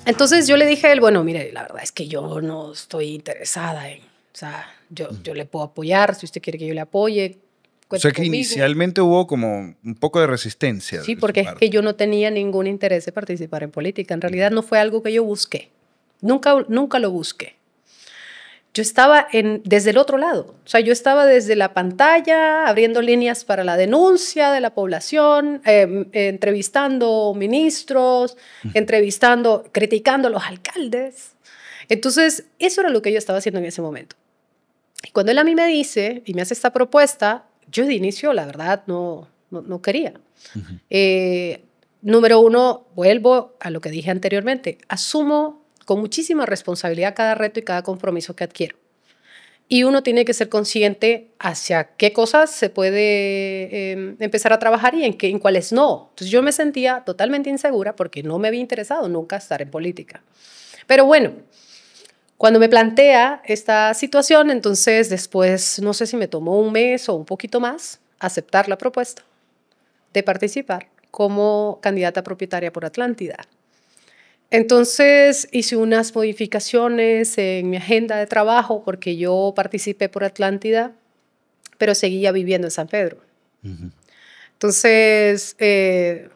Entonces yo le dije a él, bueno, mire, la verdad es que yo no estoy interesada en, o sea, yo le puedo apoyar, si usted quiere que yo le apoye. O sea que conmigo. Inicialmente hubo como un poco de resistencia. Sí, porque es que yo no tenía ningún interés de participar en política. En realidad no fue algo que yo busqué. Nunca lo busqué. Yo estaba desde el otro lado. O sea, yo estaba desde la pantalla, abriendo líneas para la denuncia de la población, entrevistando ministros, criticando a los alcaldes. Entonces, eso era lo que yo estaba haciendo en ese momento. Y cuando él a mí me dice y me hace esta propuesta, yo de inicio, la verdad, no quería. Número uno, vuelvo a lo que dije anteriormente. Asumo con muchísima responsabilidad cada reto y cada compromiso que adquiero. Y uno tiene que ser consciente hacia qué cosas se puede empezar a trabajar y en cuáles no. Entonces yo me sentía totalmente insegura porque no me había interesado nunca estar en política. Pero bueno, cuando me plantea esta situación, entonces después, no sé si me tomó un mes o un poquito más, aceptar la propuesta de participar como candidata propietaria por Atlántida. Entonces hice unas modificaciones en mi agenda de trabajo porque yo participé por Atlántida, pero seguía viviendo en San Pedro. Entonces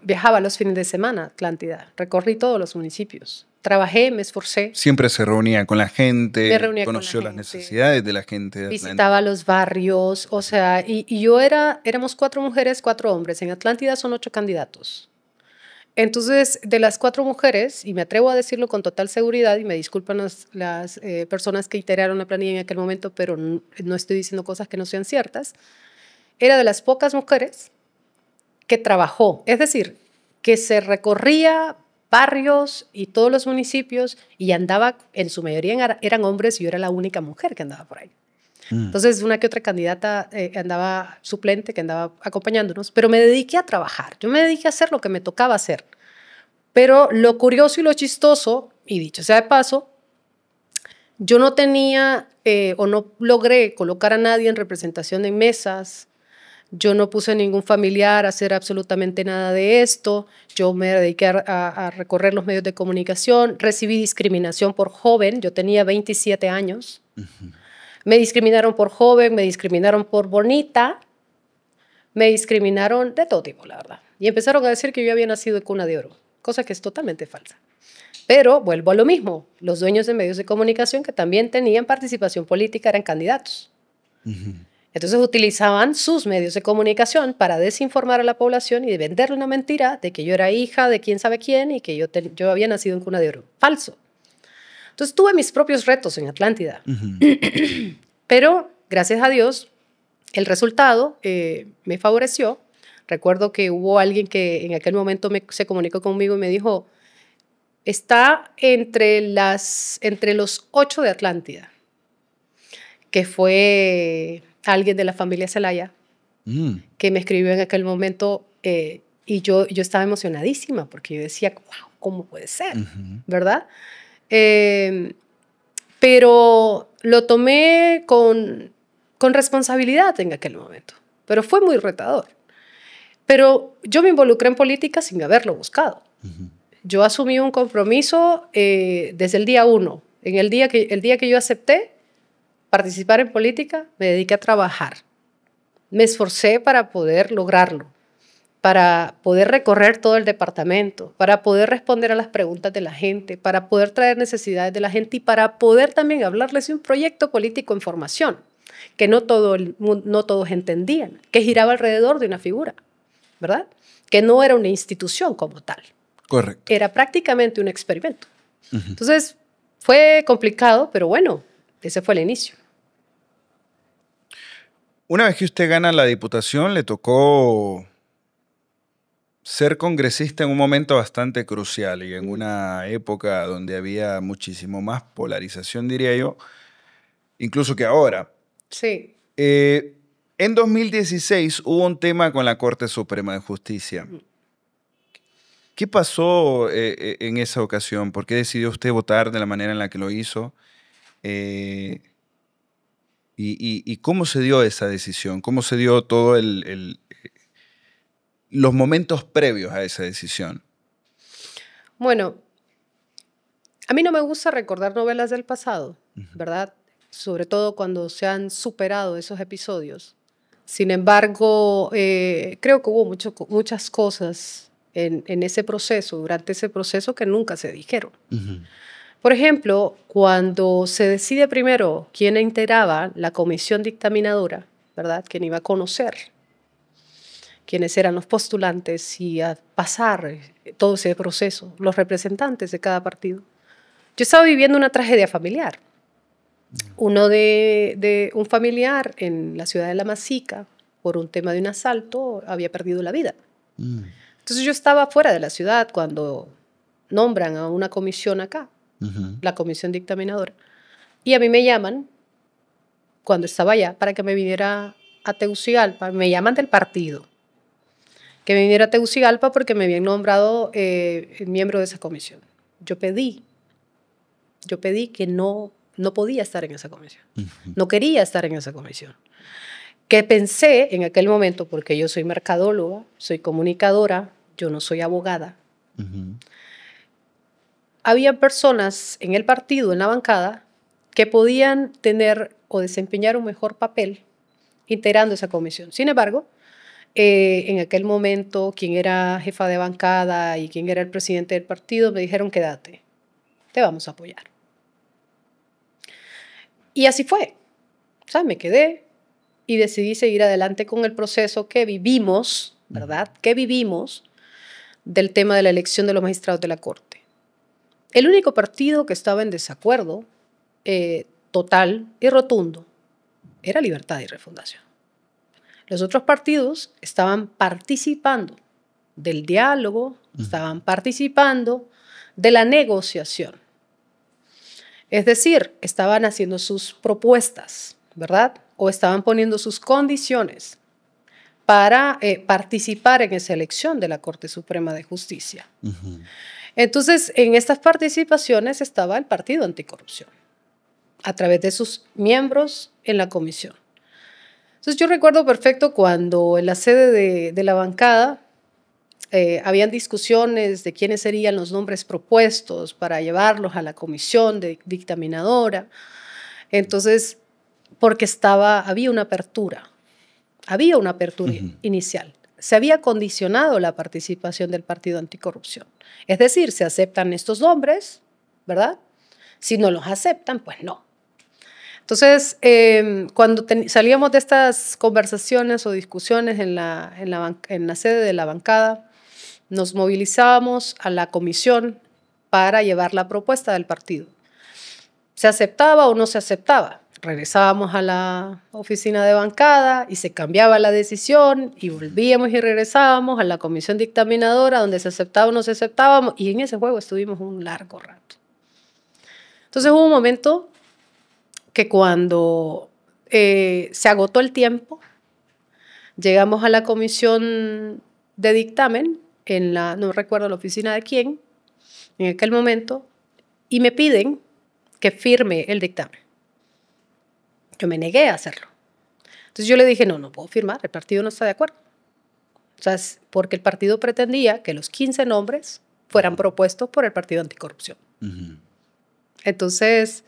viajaba los fines de semana a Atlántida, recorrí todos los municipios, trabajé, me esforcé. Siempre se reunía con la gente, conoció las necesidades de la gente de Atlántida. Visitaba los barrios, o sea, y éramos 4 mujeres, 4 hombres. En Atlántida son 8 candidatos. Entonces, de las 4 mujeres, y me atrevo a decirlo con total seguridad, y me disculpan las personas que integraron la planilla en aquel momento, pero no estoy diciendo cosas que no sean ciertas, era de las pocas mujeres que trabajó, es decir, que se recorría barrios y todos los municipios y andaba, en su mayoría eran hombres y yo era la única mujer que andaba por ahí. Entonces, una que otra candidata andaba suplente, que andaba acompañándonos, pero me dediqué a trabajar. Yo me dediqué a hacer lo que me tocaba hacer. Pero lo curioso y lo chistoso, y dicho sea de paso, yo no tenía o no logré colocar a nadie en representación en mesas. Yo no puse a ningún familiar a hacer absolutamente nada de esto. Yo me dediqué a recorrer los medios de comunicación. Recibí discriminación por joven. Yo tenía 27 años. Me discriminaron por joven, me discriminaron por bonita, me discriminaron de todo tipo, la verdad. Y empezaron a decir que yo había nacido de cuna de oro, cosa que es totalmente falsa. Pero vuelvo a lo mismo, los dueños de medios de comunicación que también tenían participación política eran candidatos. Entonces utilizaban sus medios de comunicación para desinformar a la población y venderle una mentira de que yo era hija de quién sabe quién y que yo había nacido en cuna de oro. Falso. Entonces tuve mis propios retos en Atlántida. Pero gracias a Dios, el resultado me favoreció. Recuerdo que hubo alguien que en aquel momento se comunicó conmigo y me dijo, está entre los 8 de Atlántida, que fue alguien de la familia Zelaya, que me escribió en aquel momento y yo estaba emocionadísima porque yo decía, wow, ¿cómo puede ser? ¿Verdad? Pero lo tomé con responsabilidad en aquel momento, pero fue muy retador. Pero yo me involucré en política sin haberlo buscado. Yo asumí un compromiso desde el día 1. El día que yo acepté participar en política, me dediqué a trabajar. Me esforcé para poder lograrlo, para poder recorrer todo el departamento, para poder responder a las preguntas de la gente, para poder traer necesidades de la gente y para poder también hablarles de un proyecto político en formación, que no todos entendían, que giraba alrededor de una figura, ¿verdad? Que no era una institución como tal. Correcto. Era prácticamente un experimento. Entonces, fue complicado, pero bueno, ese fue el inicio. Una vez que usted gana la diputación, le tocó ser congresista en un momento bastante crucial y en una época donde había muchísimo más polarización, diría yo, incluso que ahora. Sí. En 2016 hubo un tema con la Corte Suprema de Justicia. ¿Qué pasó en esa ocasión? ¿Por qué decidió usted votar de la manera en la que lo hizo? ¿Y cómo se dio esa decisión? ¿Cómo se dio todo los momentos previos a esa decisión? Bueno, a mí no me gusta recordar novelas del pasado, ¿verdad? Sobre todo cuando se han superado esos episodios. Sin embargo, creo que hubo muchas cosas en ese proceso, durante ese proceso, que nunca se dijeron. Por ejemplo, cuando se decide primero quién integraba la comisión dictaminadora, ¿verdad? Quién iba a conocer quiénes eran los postulantes y a pasar todo ese proceso, los representantes de cada partido. Yo estaba viviendo una tragedia familiar. Uno de un familiar en la ciudad de La Masica, por un tema de un asalto, había perdido la vida. Entonces yo estaba fuera de la ciudad cuando nombran a una comisión acá, la comisión dictaminadora, y a mí me llaman cuando estaba allá para que me viniera a Tegucigalpa. Me llaman del partido, que me viniera a Tegucigalpa porque me habían nombrado miembro de esa comisión. Yo pedí que no podía estar en esa comisión. No quería estar en esa comisión. Que pensé en aquel momento, porque yo soy mercadóloga, soy comunicadora, yo no soy abogada. Había personas en el partido, en la bancada, que podían tener o desempeñar un mejor papel integrando esa comisión. Sin embargo, en aquel momento, quien era jefa de bancada y quien era el presidente del partido me dijeron, quédate, te vamos a apoyar. Y así fue. O sea, me quedé y decidí seguir adelante con el proceso que vivimos, ¿verdad? Que vivimos del tema de la elección de los magistrados de la Corte. El único partido que estaba en desacuerdo total y rotundo era Libertad y Refundación. Los otros partidos estaban participando del diálogo, estaban participando de la negociación. Es decir, estaban haciendo sus propuestas, ¿verdad? O estaban poniendo sus condiciones para participar en esa elección de la Corte Suprema de Justicia. Entonces, en estas participaciones estaba el Partido Anticorrupción, a través de sus miembros en la comisión. Entonces, yo recuerdo perfecto cuando en la sede de la bancada habían discusiones de quiénes serían los nombres propuestos para llevarlos a la comisión dictaminadora. Entonces, porque había una apertura, Había una apertura inicial. Se había condicionado la participación del Partido Anticorrupción. Es decir, se aceptan estos nombres, ¿verdad? Si no los aceptan, pues no. Entonces, cuando salíamos de estas conversaciones o discusiones en la sede de la bancada, nos movilizábamos a la comisión para llevar la propuesta del partido. ¿Se aceptaba o no se aceptaba? Regresábamos a la oficina de bancada y se cambiaba la decisión y volvíamos y regresábamos a la comisión dictaminadora donde se aceptaba o no se aceptaba, y en ese juego estuvimos un largo rato. Entonces hubo un momento que cuando se agotó el tiempo, llegamos a la comisión de dictamen, no recuerdo la oficina de quién, en aquel momento, y me piden que firme el dictamen. Yo me negué a hacerlo. Entonces yo le dije, no puedo firmar, el partido no está de acuerdo. O sea, porque el partido pretendía que los 15 nombres fueran propuestos por el Partido Anticorrupción. Entonces,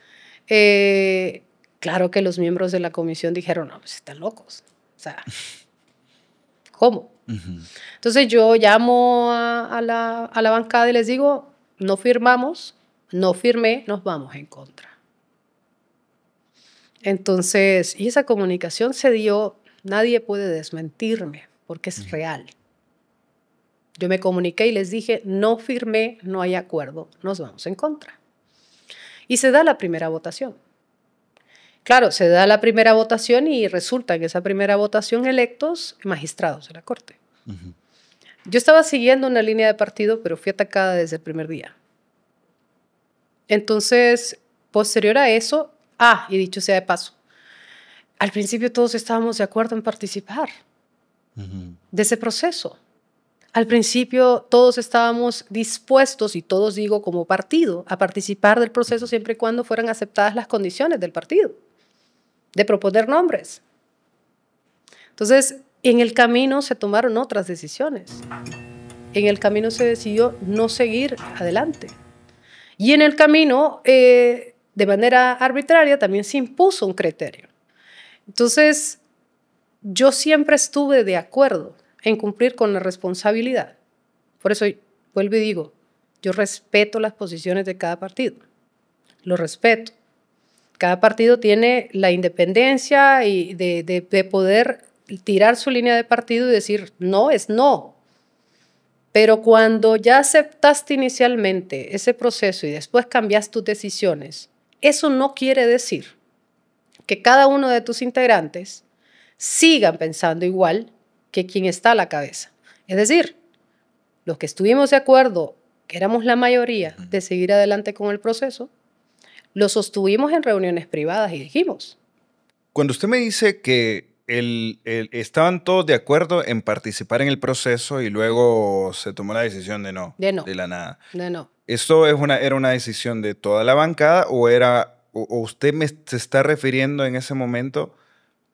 claro que los miembros de la comisión dijeron, no, pues están locos. O sea, ¿cómo? Entonces yo llamo a la bancada y les digo, no firmamos, no firmé, nos vamos en contra. Entonces, y esa comunicación se dio, nadie puede desmentirme porque es real. Yo me comuniqué y les dije, no firmé, no hay acuerdo, nos vamos en contra. Y se da la primera votación. Claro, se da la primera votación y resulta en esa primera votación electos magistrados de la Corte. Yo estaba siguiendo una línea de partido, pero fui atacada desde el primer día. Entonces, posterior a eso, y dicho sea de paso, al principio todos estábamos de acuerdo en participar de ese proceso. Al principio todos estábamos dispuestos, y todos digo como partido, a participar del proceso siempre y cuando fueran aceptadas las condiciones del partido, de proponer nombres. Entonces, en el camino se tomaron otras decisiones. En el camino se decidió no seguir adelante. Y en el camino, de manera arbitraria, también se impuso un criterio. Entonces, yo siempre estuve de acuerdo en cumplir con la responsabilidad. Por eso vuelvo y digo, yo respeto las posiciones de cada partido. Lo respeto. Cada partido tiene la independencia y de poder tirar su línea de partido y decir no es no. Pero cuando ya aceptaste inicialmente ese proceso y después cambias tus decisiones, eso no quiere decir que cada uno de tus integrantes sigan pensando igual que quien está a la cabeza. Es decir, los que estuvimos de acuerdo, que éramos la mayoría, de seguir adelante con el proceso, lo sostuvimos en reuniones privadas y dijimos. Cuando usted me dice que estaban todos de acuerdo en participar en el proceso y luego se tomó la decisión de no. De la nada. De no. ¿Esto era una decisión de toda la bancada o usted se está refiriendo en ese momento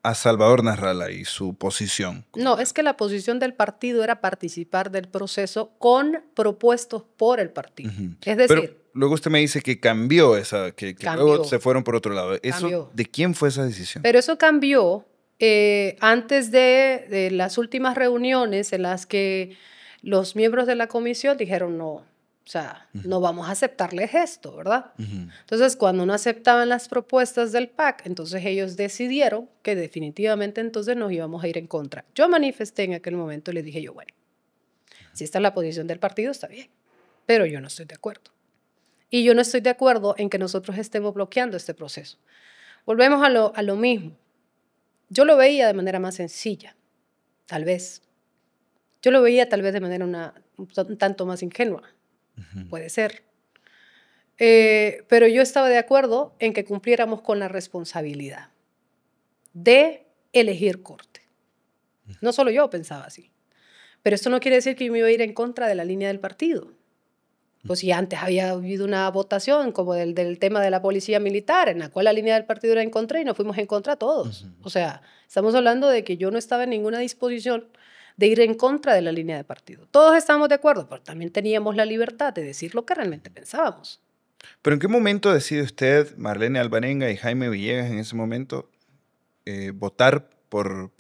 a Salvador Nasralla y su posición? No, es que la posición del partido era participar del proceso con propuestos por el partido. Es decir... Pero luego usted me dice que cambió que cambió. Luego se fueron por otro lado. Cambió. ¿De quién fue esa decisión? Pero eso cambió antes de las últimas reuniones en las que los miembros de la comisión dijeron no, o sea, no vamos a aceptarles esto, ¿verdad? Entonces, cuando no aceptaban las propuestas del PAC, entonces ellos decidieron que definitivamente entonces nos íbamos a ir en contra. Yo manifesté en aquel momento y les dije yo, bueno, si esta es la posición del partido, está bien, pero yo no estoy de acuerdo. Y yo no estoy de acuerdo en que nosotros estemos bloqueando este proceso. Volvemos a lo mismo. Yo lo veía de manera más sencilla, tal vez. Yo lo veía tal vez de manera un tanto más ingenua. Puede ser. Pero yo estaba de acuerdo en que cumpliéramos con la responsabilidad de elegir corte. No solo yo pensaba así. Pero esto no quiere decir que yo me iba a ir en contra de la línea del partido. Pues si antes había habido una votación como del tema de la policía militar, en la cual la línea del partido era en contra y nos fuimos en contra todos. O sea, estamos hablando de que yo no estaba en ninguna disposición de ir en contra de la línea de partido. Todos estábamos de acuerdo, pero también teníamos la libertad de decir lo que realmente pensábamos. ¿Pero en qué momento decide usted, Marlene Alvarenga y Jaime Villegas en ese momento, votar por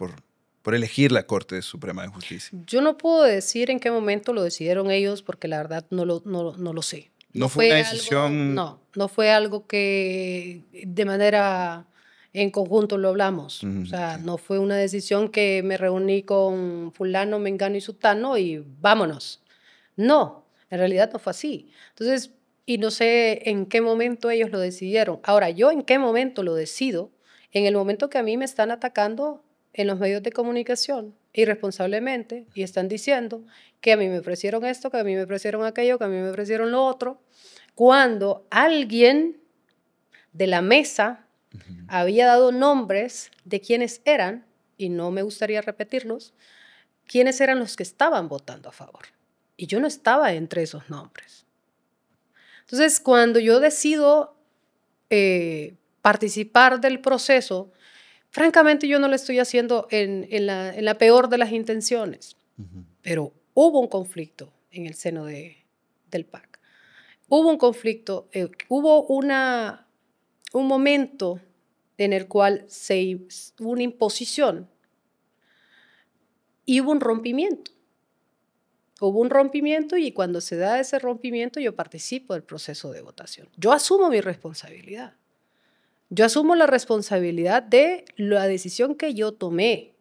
por elegir la Corte Suprema de Justicia? Yo no puedo decir en qué momento lo decidieron ellos porque la verdad no lo sé. ¿No fue una decisión? No fue algo que de manera en conjunto lo hablamos. O sea, Sí. no fue una decisión que me reuní con fulano, mengano y sutano y vámonos. No, en realidad no fue así. Entonces, y no sé en qué momento ellos lo decidieron. Ahora, yo en qué momento lo decido, en el momento que a mí me están atacando en los medios de comunicación irresponsablemente y están diciendo que a mí me ofrecieron esto, que a mí me ofrecieron aquello, que a mí me ofrecieron lo otro, cuando alguien de la mesa había dado nombres de quiénes eran, y no me gustaría repetirlos, quiénes eran los que estaban votando a favor. Y yo no estaba entre esos nombres. Entonces, cuando yo decido participar del proceso, francamente yo no lo estoy haciendo en la peor de las intenciones, pero hubo un conflicto en el seno del PAC. Hubo un conflicto, hubo un momento en el cual hubo una imposición y hubo un rompimiento. Hubo un rompimiento y cuando se da ese rompimiento yo participo del proceso de votación. Yo asumo mi responsabilidad. Yo asumo la responsabilidad de la decisión que yo tomé.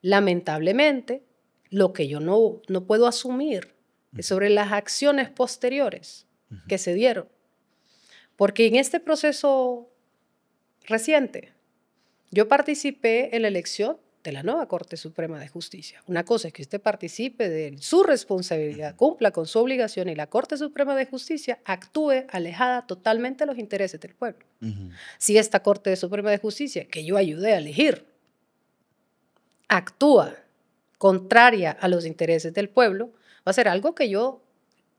Lamentablemente, lo que yo no puedo asumir es sobre las acciones posteriores que se dieron. Porque en este proceso reciente, yo participé en la elección de la nueva Corte Suprema de Justicia. Una cosa es que usted participe de su responsabilidad, cumpla con su obligación y la Corte Suprema de Justicia actúe alejada totalmente de los intereses del pueblo. Si esta Corte Suprema de Justicia, que yo ayudé a elegir, actúa contraria a los intereses del pueblo, va a ser algo que yo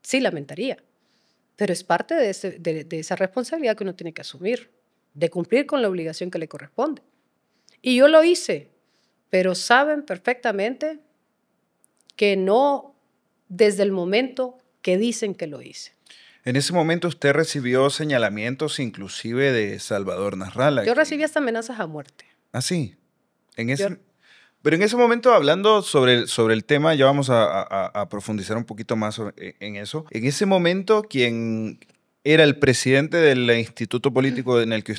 sí lamentaría. Pero es parte de esa responsabilidad que uno tiene que asumir, de cumplir con la obligación que le corresponde. Y yo lo hice, pero saben perfectamente que no desde el momento que dicen que lo hice. En ese momento usted recibió señalamientos inclusive de Salvador Nasralla. Yo recibí hasta amenazas a muerte. Ah, sí. Pero en ese momento, hablando sobre el tema, ya vamos a profundizar un poquito más en eso. En ese momento, quien era el presidente del instituto político en el que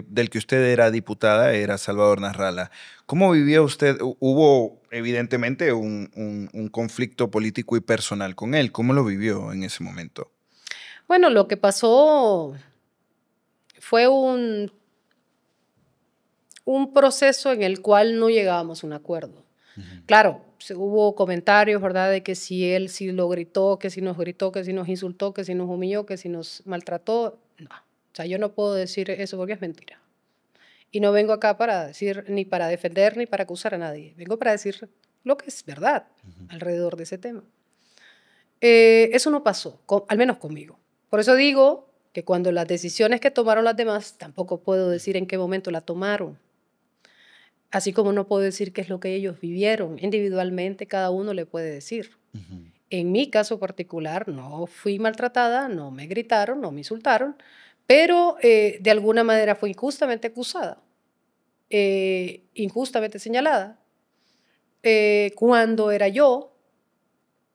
del que usted era diputada era Salvador Nasralla. ¿Cómo vivía usted? Hubo evidentemente un conflicto político y personal con él. ¿Cómo lo vivió en ese momento? Bueno, lo que pasó fue un proceso en el cual no llegábamos a un acuerdo. Claro, hubo comentarios, ¿verdad?, de que si él sí lo gritó, que si nos insultó, que si nos humilló, que si nos maltrató. No, o sea, yo no puedo decir eso porque es mentira. Y no vengo acá para decir, ni para defender, ni para acusar a nadie. Vengo para decir lo que es verdad alrededor de ese tema. Eso no pasó, al menos conmigo. Por eso digo que cuando las decisiones que tomaron las demás, tampoco puedo decir en qué momento la tomaron. Así como no puedo decir qué es lo que ellos vivieron. Individualmente cada uno le puede decir. En mi caso particular no fui maltratada, no me gritaron, no me insultaron, pero de alguna manera fue injustamente acusada, injustamente señalada, cuando era yo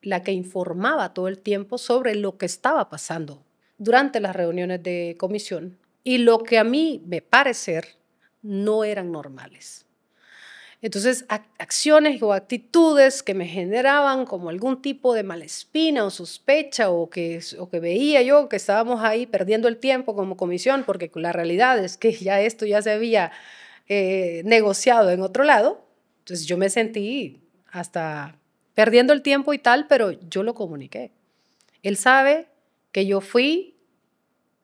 la que informaba todo el tiempo sobre lo que estaba pasando durante las reuniones de comisión y lo que a mí me parecer no eran normales. Entonces, acciones o actitudes que me generaban como algún tipo de malespina o sospecha o que veía yo que estábamos ahí perdiendo el tiempo como comisión, porque la realidad es que ya esto ya se había negociado en otro lado. Entonces, yo me sentí hasta perdiendo el tiempo y tal, pero yo lo comuniqué. Él sabe que yo fui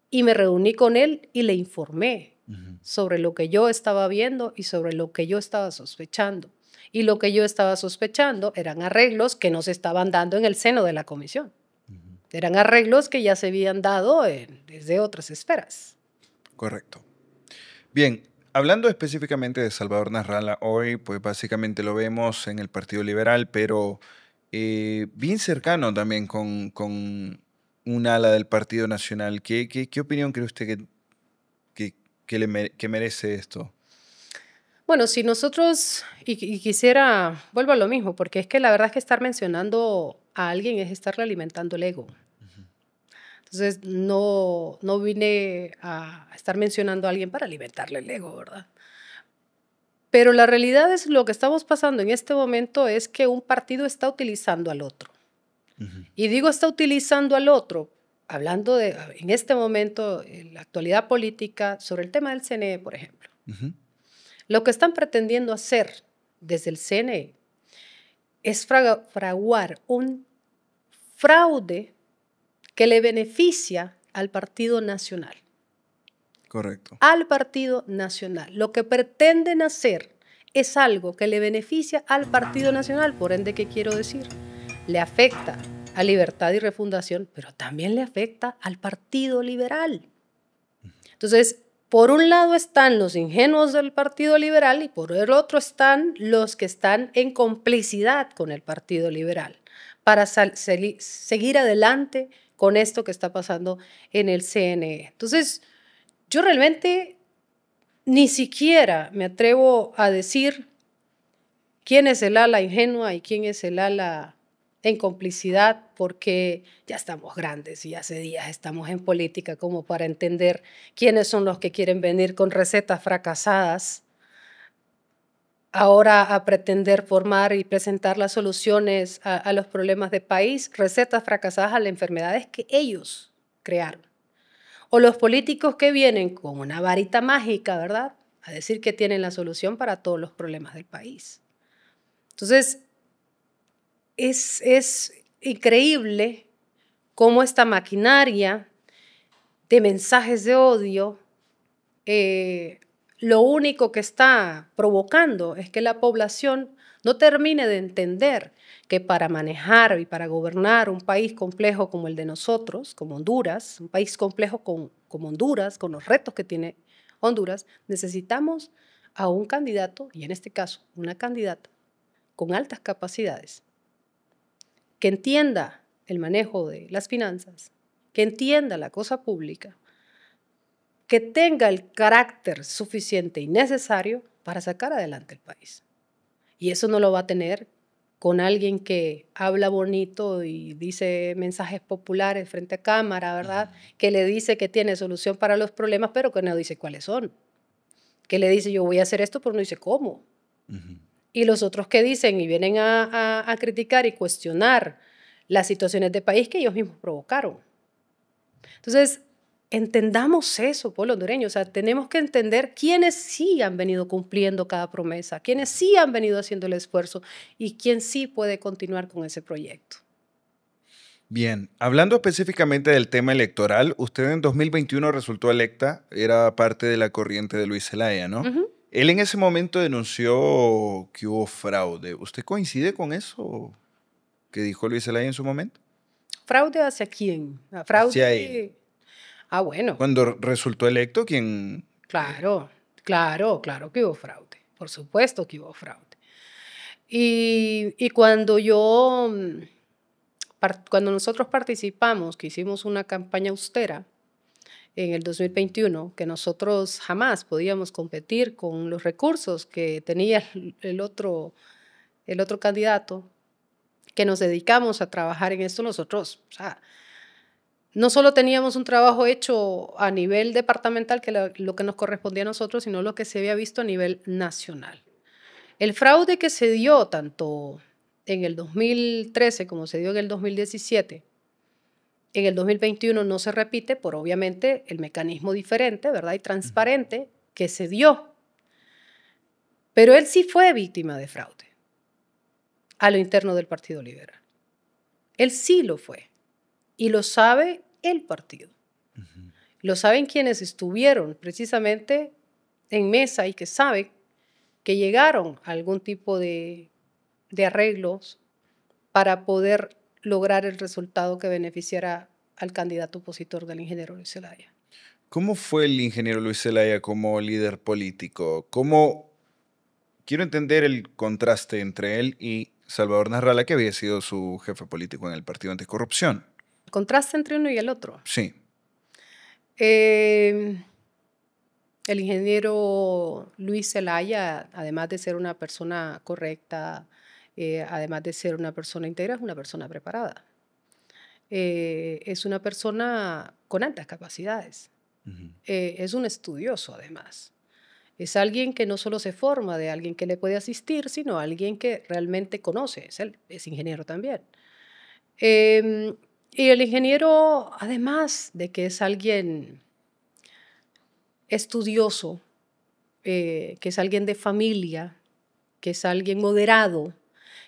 y me reuní con él y le informé sobre lo que yo estaba viendo y sobre lo que yo estaba sospechando. Y lo que yo estaba sospechando eran arreglos que no se estaban dando en el seno de la comisión. Eran arreglos que ya se habían dado desde otras esferas. Correcto. Bien, hablando específicamente de Salvador Nasralla, hoy pues básicamente lo vemos en el Partido Liberal, pero bien cercano también con un ala del Partido Nacional. ¿Qué opinión cree usted que merece esto? Bueno, si nosotros, y quisiera, vuelvo a lo mismo, porque es que la verdad es que estar mencionando a alguien es estarle alimentando el ego. Entonces, no vine a estar mencionando a alguien para alimentarle el ego, ¿verdad? Pero la realidad es lo que estamos pasando en este momento es que un partido está utilizando al otro. Y digo está utilizando al otro, hablando de, en este momento, en la actualidad política, sobre el tema del CNE, por ejemplo. Lo que están pretendiendo hacer desde el CNE es fraguar un fraude que le beneficia al Partido Nacional. Correcto. Al Partido Nacional. Lo que pretenden hacer es algo que le beneficia al Partido Nacional, por ende, ¿qué quiero decir? Le afecta a Libertad y Refundación, pero también le afecta al Partido Liberal. Entonces, por un lado están los ingenuos del Partido Liberal y por el otro están los que están en complicidad con el Partido Liberal para seguir adelante con esto que está pasando en el CNE. Entonces, yo realmente ni siquiera me atrevo a decir quién es el ala ingenua y quién es el ala en complicidad, porque ya estamos grandes y hace días estamos en política como para entender quiénes son los que quieren venir con recetas fracasadas ahora a pretender formar y presentar las soluciones a los problemas del país, recetas fracasadas a las enfermedades que ellos crearon. O los políticos que vienen con una varita mágica, ¿verdad?, a decir que tienen la solución para todos los problemas del país. Entonces, es increíble cómo esta maquinaria de mensajes de odio lo único que está provocando es que la población no termine de entender que para manejar y para gobernar un país complejo como el de nosotros, como Honduras, un país complejo como Honduras, con los retos que tiene Honduras, necesitamos a un candidato, y en este caso una candidata, con altas capacidades, que entienda el manejo de las finanzas, que entienda la cosa pública, que tenga el carácter suficiente y necesario para sacar adelante el país. Y eso no lo va a tener con alguien que habla bonito y dice mensajes populares frente a cámara, ¿verdad? Que le dice que tiene solución para los problemas, pero que no dice cuáles son. Que le dice yo voy a hacer esto, pero no dice cómo. Y los otros que dicen y vienen a criticar y cuestionar las situaciones de país que ellos mismos provocaron. Entonces, entendamos eso, pueblo hondureño. O sea, tenemos que entender quiénes sí han venido cumpliendo cada promesa, quiénes sí han venido haciendo el esfuerzo y quién sí puede continuar con ese proyecto. Bien, hablando específicamente del tema electoral, usted en 2021 resultó electa, era parte de la corriente de Luis Zelaya, ¿no? Él en ese momento denunció que hubo fraude. ¿Usted coincide con eso que dijo Luis Zelaya en su momento? ¿Fraude hacia quién? ¿Fraude? Hacia él. Ah, bueno. Cuando resultó electo, ¿quién? Claro que hubo fraude. Por supuesto que hubo fraude. Y cuando cuando nosotros participamos, que hicimos una campaña austera en el 2021, que nosotros jamás podíamos competir con los recursos que tenía el otro candidato, que nos dedicamos a trabajar en esto nosotros, o sea, no solo teníamos un trabajo hecho a nivel departamental, que lo que nos correspondía a nosotros, sino lo que se había visto a nivel nacional. El fraude que se dio tanto en el 2013 como se dio en el 2017, en el 2021 no se repite por obviamente el mecanismo diferente, ¿verdad? Y transparente que se dio. Pero él sí fue víctima de fraude a lo interno del Partido Liberal. Él sí lo fue. Y lo sabe el partido. Lo saben quienes estuvieron precisamente en mesa y que saben que llegaron a algún tipo de arreglos para poder lograr el resultado que beneficiara al candidato opositor del ingeniero Luis Zelaya. ¿Cómo fue el ingeniero Luis Zelaya como líder político? Quiero entender el contraste entre él y Salvador Narrala, que había sido su jefe político en el Partido Anticorrupción. ¿El contraste entre uno y el otro? Sí. El ingeniero Luis Zelaya, además de ser una persona correcta, además de ser una persona íntegra, es una persona preparada. Es una persona con altas capacidades. Es un estudioso, además. Es alguien que no solo se forma de alguien que le puede asistir, sino alguien que realmente conoce. Él es ingeniero también. Y el ingeniero, además de que es alguien estudioso, que es alguien de familia, que es alguien moderado,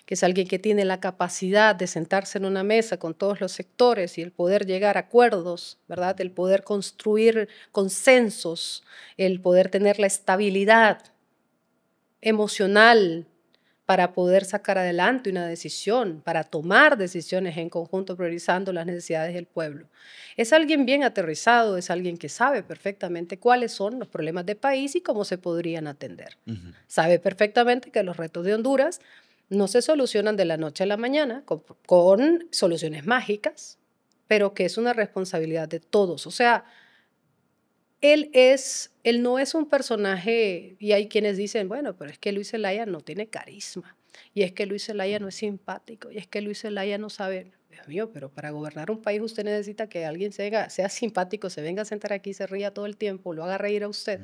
que es alguien que tiene la capacidad de sentarse en una mesa con todos los sectores y el poder llegar a acuerdos, ¿verdad? El poder construir consensos, el poder tener la estabilidad emocional para poder sacar adelante una decisión, para tomar decisiones en conjunto priorizando las necesidades del pueblo. Es alguien bien aterrizado, es alguien que sabe perfectamente cuáles son los problemas del país y cómo se podrían atender. Sabe perfectamente que los retos de Honduras no se solucionan de la noche a la mañana con soluciones mágicas, pero que es una responsabilidad de todos. O sea, él no es un personaje, y hay quienes dicen, bueno, pero es que Luis Zelaya no tiene carisma, y es que Luis Zelaya no es simpático, y es que Luis Zelaya no sabe. Dios mío, pero para gobernar un país usted necesita que alguien sea simpático, se venga a sentar aquí, se ría todo el tiempo, lo haga reír a usted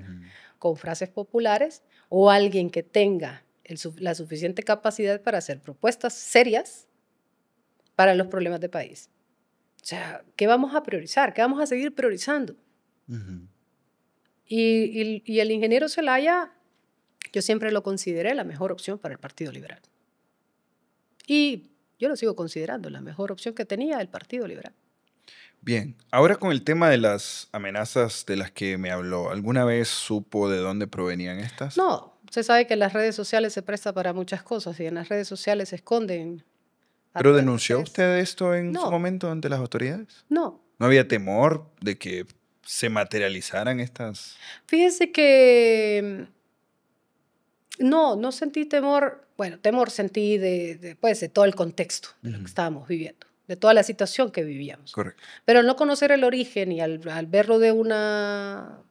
con frases populares, o alguien que tenga la suficiente capacidad para hacer propuestas serias para los problemas del país. O sea, ¿qué vamos a priorizar? ¿Qué vamos a seguir priorizando? Y el ingeniero Zelaya, yo siempre lo consideré la mejor opción para el Partido Liberal. Y yo lo sigo considerando la mejor opción que tenía el Partido Liberal. Bien, ahora con el tema de las amenazas de las que me habló, ¿alguna vez supo de dónde provenían estas? No, usted sabe que en las redes sociales se presta para muchas cosas y en las redes sociales se esconden. ¿Pero denunció usted esto en su No, momento ante las autoridades? no. ¿No había temor de que se materializaran estas? Fíjese que no sentí temor. Bueno, temor sentí pues, de todo el contexto de lo que estábamos viviendo, de toda la situación que vivíamos. Correcto. Pero al no conocer el origen y al verlo de una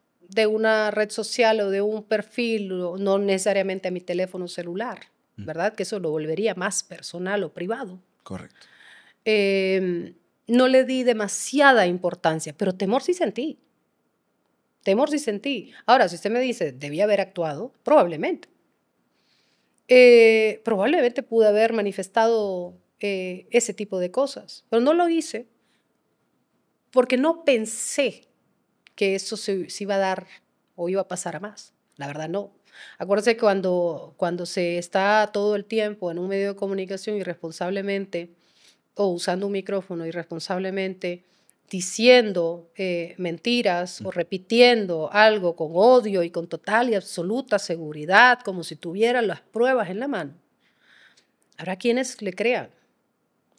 red social o de un perfil, no necesariamente a mi teléfono celular, ¿verdad? Que eso lo volvería más personal o privado. Correcto. No le di demasiada importancia, pero temor sí sentí. Temor sí sentí. Ahora, si usted me dice, debía haber actuado, probablemente. Probablemente pude haber manifestado ese tipo de cosas, pero no lo hice porque no pensé que eso se iba a dar o iba a pasar a más. La verdad, no. Acuérdense que cuando se está todo el tiempo en un medio de comunicación irresponsablemente o usando un micrófono irresponsablemente, diciendo mentiras o repitiendo algo con odio y con total y absoluta seguridad, como si tuviera las pruebas en la mano, habrá quienes le crean,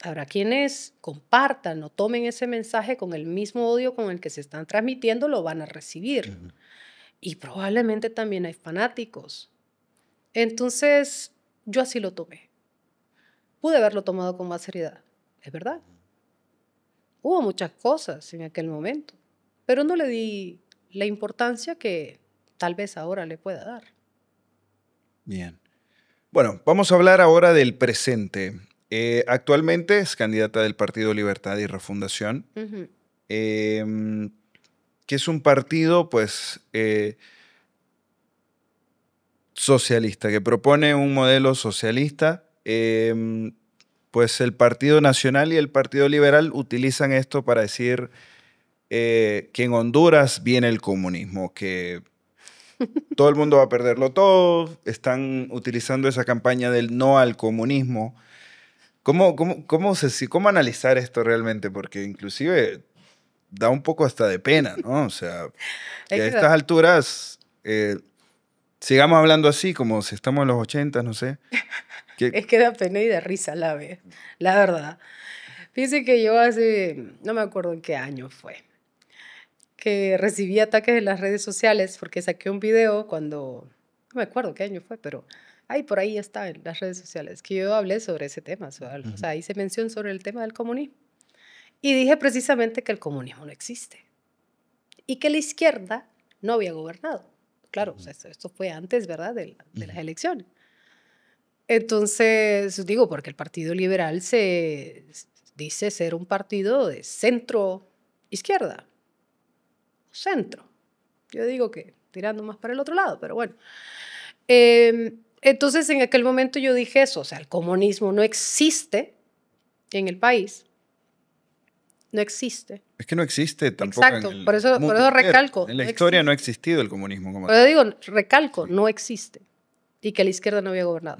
habrá quienes compartan o tomen ese mensaje con el mismo odio con el que se están transmitiendo, lo van a recibir. Y probablemente también hay fanáticos. Entonces, yo así lo tomé. Pude haberlo tomado con más seriedad, es verdad. Hubo muchas cosas en aquel momento, pero no le di la importancia que tal vez ahora le pueda dar. Bien. Bueno, vamos a hablar ahora del presente. Actualmente es candidata del Partido Libertad y Refundación, que es un partido, pues, socialista, que propone un modelo socialista. Pues el Partido Nacional y el Partido Liberal utilizan esto para decir que en Honduras viene el comunismo, que todo el mundo va a perderlo todo. Están utilizando esa campaña del no al comunismo. ¿Cómo analizar esto realmente? Porque inclusive da un poco hasta de pena, ¿no? O sea, que a estas alturas sigamos hablando así, como si estamos en los 80, no sé. Es que da pena y da risa la vez, la verdad. Fíjese que yo no me acuerdo en qué año fue, que recibí ataques en las redes sociales porque saqué un video no me acuerdo qué año fue, pero ahí por ahí está en las redes sociales, que yo hablé sobre ese tema, o sea, hice mención sobre el tema del comunismo. Y dije precisamente que el comunismo no existe y que la izquierda no había gobernado. claro, o sea, esto fue antes, ¿verdad?, de las elecciones. Entonces, digo, porque el Partido Liberal se dice ser un partido de centro-izquierda, centro. Yo digo que tirando más para el otro lado, pero bueno. Entonces, en aquel momento yo dije eso, o sea, el comunismo no existe en el país, no existe. Es que no existe tampoco. Exacto, por eso recalco. En la historia no ha existido el comunismo como tal. Pero digo, recalco, no existe. Y que la izquierda no había gobernado.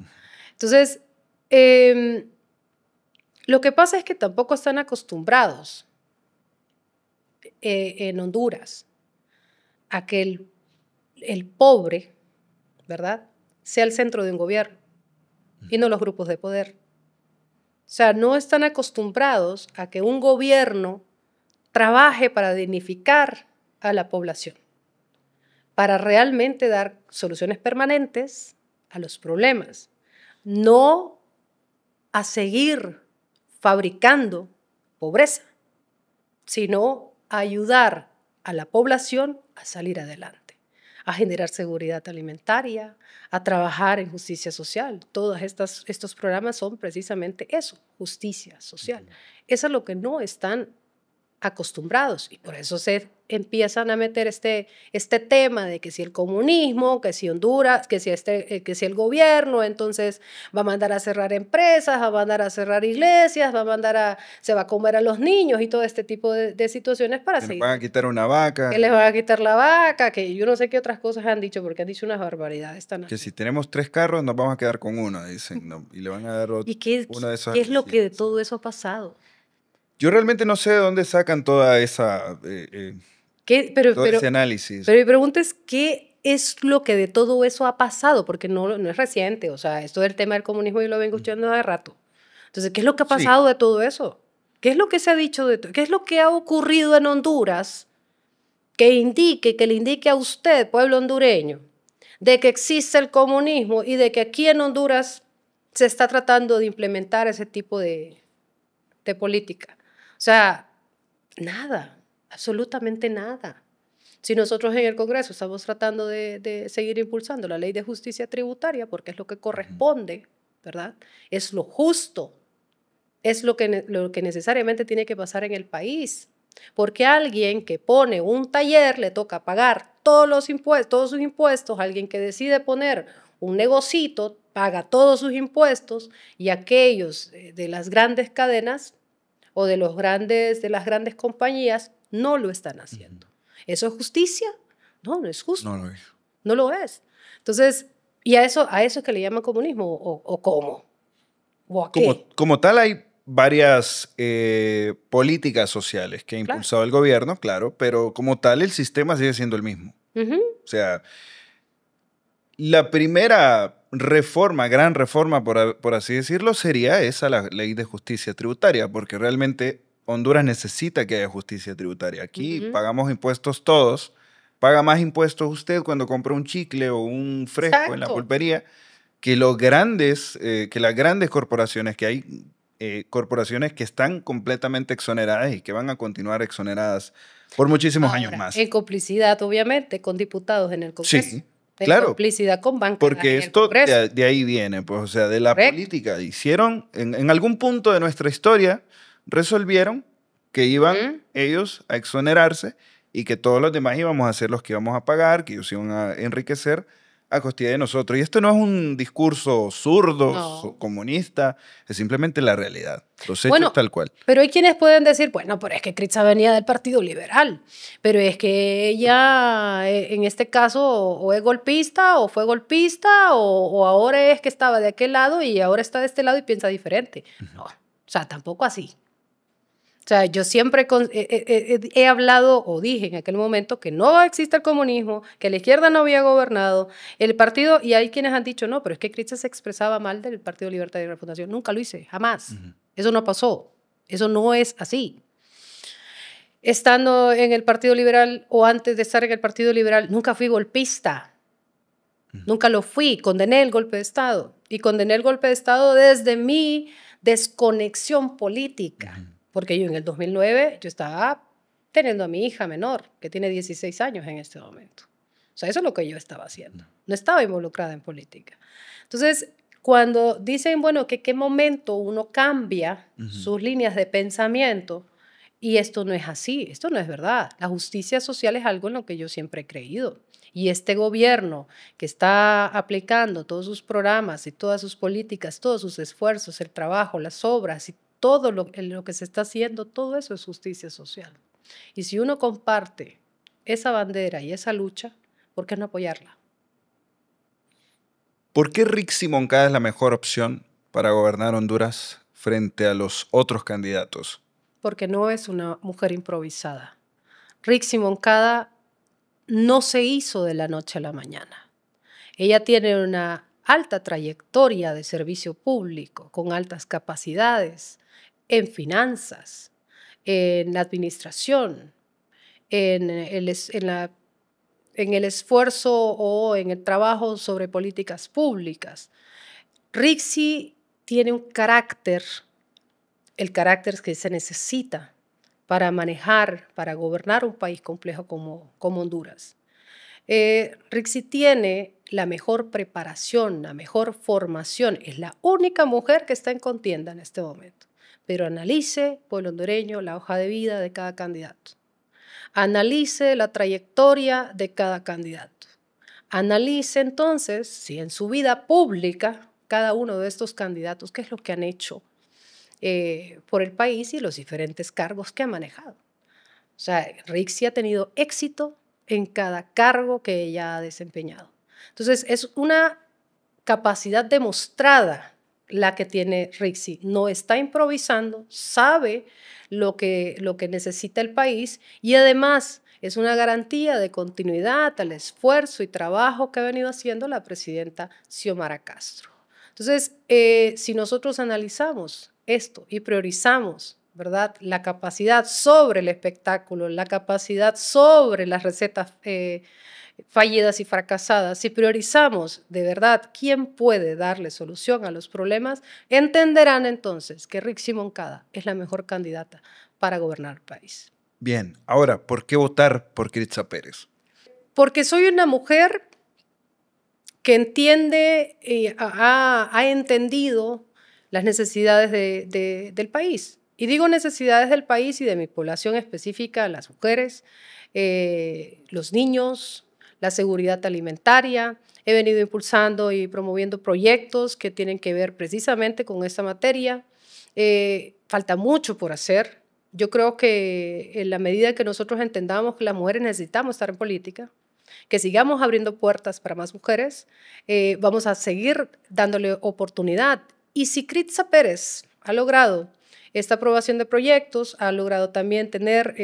Entonces, lo que pasa es que tampoco están acostumbrados en Honduras a que el pobre, ¿verdad?, sea el centro de un gobierno y no los grupos de poder. O sea, no están acostumbrados a que un gobierno trabaje para dignificar a la población, para realmente dar soluciones permanentes a los problemas, no a seguir fabricando pobreza, sino a ayudar a la población a salir adelante, a generar seguridad alimentaria, a trabajar en justicia social. Todos estos programas son precisamente eso, justicia social. Eso es lo que no están acostumbrados y por eso se empiezan a meter este tema de que si el comunismo, que si Honduras, que si el gobierno, entonces va a mandar a cerrar empresas, va a mandar a cerrar iglesias, se va a comer a los niños y todo este tipo de situaciones para seguir. Les van a quitar una vaca. Que les van a quitar la vaca, que yo no sé qué otras cosas han dicho, porque han dicho unas barbaridades tan así. Que si tenemos 3 carros nos vamos a quedar con uno, dicen, ¿no? Y le van a dar uno de esos. ¿Qué es lo que de todo eso ha pasado? Yo realmente no sé de dónde sacan toda esa todo ese análisis. Pero mi pregunta es, ¿qué es lo que de todo eso ha pasado? Porque no es reciente, o sea, esto del tema del comunismo yo lo vengo escuchando hace rato. Entonces, ¿qué es lo que ha pasado de todo eso? ¿Qué es lo que se ha dicho de todo? ¿Qué es lo que ha ocurrido en Honduras que le indique a usted, pueblo hondureño, de que existe el comunismo y de que aquí en Honduras se está tratando de implementar ese tipo de política? O sea, nada, absolutamente nada. Si nosotros en el Congreso estamos tratando de seguir impulsando la ley de justicia tributaria, porque es lo que corresponde, ¿verdad? Es lo justo, es lo que necesariamente tiene que pasar en el país. Porque a alguien que pone un taller le toca pagar todos sus impuestos, alguien que decide poner un negocito paga todos sus impuestos y aquellos de las grandes cadenas o de las grandes compañías no lo están haciendo. ¿Eso es justicia? No, no es justo. No lo es. No lo es. Entonces, ¿y a eso es que le llaman comunismo o cómo? ¿O a qué? Como tal hay varias políticas sociales que ha impulsado el gobierno, claro, pero como tal el sistema sigue siendo el mismo. O sea, la primera reforma, gran reforma, por así decirlo, sería esa, la ley de justicia tributaria, porque realmente Honduras necesita que haya justicia tributaria. Aquí pagamos impuestos todos. Paga más impuestos usted cuando compra un chicle o un fresco en la pulpería que las grandes corporaciones, que hay corporaciones que están completamente exoneradas y que van a continuar exoneradas por muchísimos años más. En complicidad, obviamente, con diputados en el Congreso. Sí. Claro, complicidad con bancas. Porque esto de ahí viene, pues, o sea, de la política. Hicieron, en algún punto de nuestra historia, resolvieron que iban ellos a exonerarse y que todos los demás íbamos a ser los que íbamos a pagar, que ellos iban a enriquecer a costilla de nosotros. Y esto no es un discurso zurdo, comunista, es simplemente la realidad. Los hechos tal cual. Pero hay quienes pueden decir, bueno, pero es que Critza venía del Partido Liberal, pero es que ella en este caso o es golpista o fue golpista o ahora es que estaba de aquel lado y ahora está de este lado y piensa diferente. No, o sea, tampoco así. O sea, yo siempre he hablado o dije en aquel momento que no existe el comunismo, que la izquierda no había gobernado, el partido, y hay quienes han dicho, no, pero es que Critza se expresaba mal del Partido Libertad y Refundación. Nunca lo hice, jamás. Eso no pasó. Eso no es así. Estando en el Partido Liberal o antes de estar en el Partido Liberal, nunca fui golpista. Nunca lo fui. Condené el golpe de Estado. Y condené el golpe de Estado desde mi desconexión política. Porque yo en el 2009 yo estaba teniendo a mi hija menor, que tiene 16 años en este momento. O sea, eso es lo que yo estaba haciendo. No estaba involucrada en política. Entonces, cuando dicen, bueno, que qué momento uno cambia sus líneas de pensamiento, y esto no es así, esto no es verdad. La justicia social es algo en lo que yo siempre he creído. Y este gobierno que está aplicando todos sus programas y todas sus políticas, todos sus esfuerzos, el trabajo, las obras y todo lo que se está haciendo, todo eso es justicia social. Y si uno comparte esa bandera y esa lucha, ¿por qué no apoyarla? ¿Por qué Rixi Moncada es la mejor opción para gobernar Honduras frente a los otros candidatos? Porque no es una mujer improvisada. Rixi Moncada no se hizo de la noche a la mañana. Ella tiene una alta trayectoria de servicio público, con altas capacidades en finanzas, en administración, en el esfuerzo o en el trabajo sobre políticas públicas. Rixi tiene un carácter, el carácter que se necesita para manejar, para gobernar un país complejo como Honduras. Rixi tiene la mejor preparación, la mejor formación. Es la única mujer que está en contienda en este momento. Pero analice, pueblo hondureño, la hoja de vida de cada candidato. Analice la trayectoria de cada candidato. Analice entonces si en su vida pública cada uno de estos candidatos, qué es lo que han hecho por el país y los diferentes cargos que ha manejado. O sea, Rixi ha tenido éxito en cada cargo que ella ha desempeñado. Entonces, es una capacidad demostrada la que tiene Rixi. No está improvisando, sabe lo que necesita el país y además es una garantía de continuidad al esfuerzo y trabajo que ha venido haciendo la presidenta Xiomara Castro. Entonces, si nosotros analizamos esto y priorizamos, ¿verdad?, la capacidad sobre el espectáculo, la capacidad sobre las recetas fallidas y fracasadas, si priorizamos de verdad quién puede darle solución a los problemas, entenderán entonces que Rixi Moncada es la mejor candidata para gobernar el país. Bien, ahora, ¿por qué votar por Kritza Pérez? Porque soy una mujer que entiende, ha entendido las necesidades del país. Y digo necesidades del país y de mi población específica, las mujeres, los niños, la seguridad alimentaria. He venido impulsando y promoviendo proyectos que tienen que ver precisamente con esta materia. Falta mucho por hacer. Yo creo que en la medida que nosotros entendamos que las mujeres necesitamos estar en política, que sigamos abriendo puertas para más mujeres, vamos a seguir dándole oportunidad. Y si Kritza Pérez ha logrado esta aprobación de proyectos, ha logrado también tener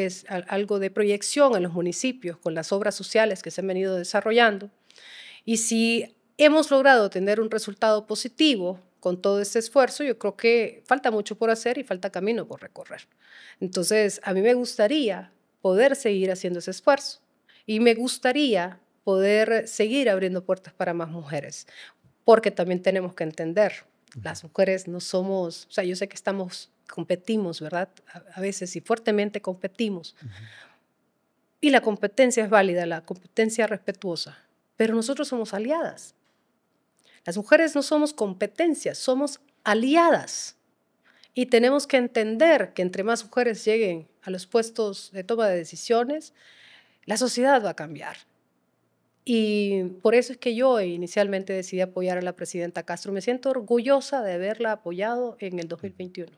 algo de proyección en los municipios con las obras sociales que se han venido desarrollando, y si hemos logrado tener un resultado positivo con todo este esfuerzo, yo creo que falta mucho por hacer y falta camino por recorrer. Entonces, a mí me gustaría poder seguir haciendo ese esfuerzo y me gustaría poder seguir abriendo puertas para más mujeres, porque también tenemos que entender, las mujeres no somos, o sea, yo sé que competimos, ¿verdad? A veces y fuertemente competimos. Y la competencia es válida, la competencia respetuosa, pero nosotros somos aliadas. Las mujeres no somos competencias, somos aliadas. Y tenemos que entender que entre más mujeres lleguen a los puestos de toma de decisiones, la sociedad va a cambiar. Y por eso es que yo inicialmente decidí apoyar a la presidenta Castro. Me siento orgullosa de haberla apoyado en el 2021.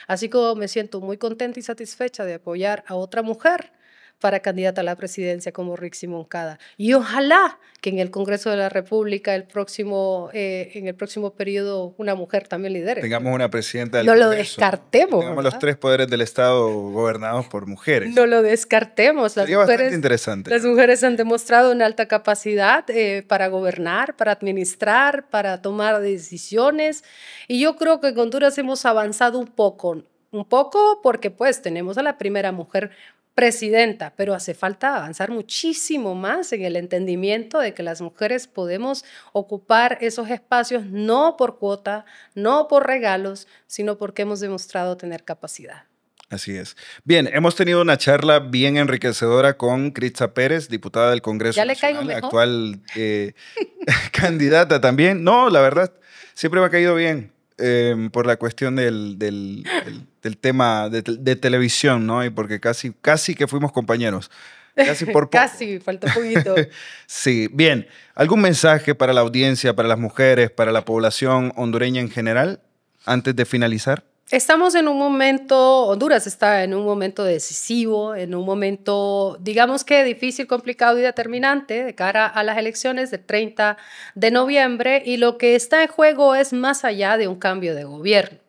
Así como me siento muy contenta y satisfecha de apoyar a otra mujer para candidata a la presidencia como Rixi Moncada. Y ojalá que en el Congreso de la República en el próximo periodo una mujer también lidere. Tengamos una presidenta del No Congreso. lo descartemos. Tengamos los tres poderes del Estado gobernados por mujeres. No lo descartemos. Sería bastante interesante. Las mujeres han demostrado una alta capacidad para gobernar, para administrar, para tomar decisiones. Y yo creo que en Honduras hemos avanzado un poco porque pues tenemos a la primera mujer presidenta, pero hace falta avanzar muchísimo más en el entendimiento de que las mujeres podemos ocupar esos espacios no por cuota, no por regalos, sino porque hemos demostrado tener capacidad. Así es. Bien, hemos tenido una charla bien enriquecedora con Critza Pérez, diputada del Congreso Nacional, actual candidata también. No, la verdad, siempre me ha caído bien por la cuestión del tema de televisión, ¿no? Y porque casi que fuimos compañeros. Casi por poco. Casi, falta un poquito. Sí, bien. ¿Algún mensaje para la audiencia, para las mujeres, para la población hondureña en general, antes de finalizar? Estamos en un momento, Honduras está en un momento decisivo, en un momento, digamos que difícil, complicado y determinante de cara a las elecciones del 30 de noviembre, y lo que está en juego es más allá de un cambio de gobierno.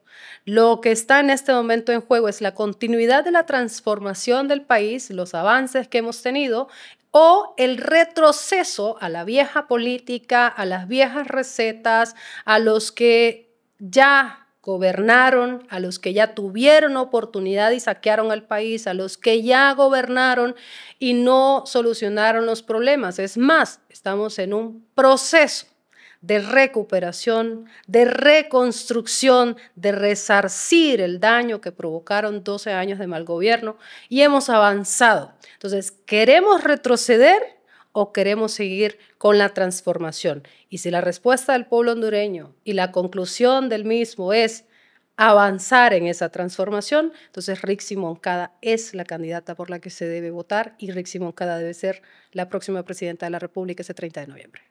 Lo que está en este momento en juego es la continuidad de la transformación del país, los avances que hemos tenido, o el retroceso a la vieja política, a las viejas recetas, a los que ya gobernaron, a los que ya tuvieron oportunidad y saquearon al país, a los que ya gobernaron y no solucionaron los problemas. Es más, estamos en un proceso de recuperación, de reconstrucción, de resarcir el daño que provocaron 12 años de mal gobierno, y hemos avanzado. Entonces, ¿queremos retroceder o queremos seguir con la transformación? Y si la respuesta del pueblo hondureño y la conclusión del mismo es avanzar en esa transformación, entonces Rixi Moncada es la candidata por la que se debe votar, y Rixi Moncada debe ser la próxima presidenta de la República ese 30 de noviembre.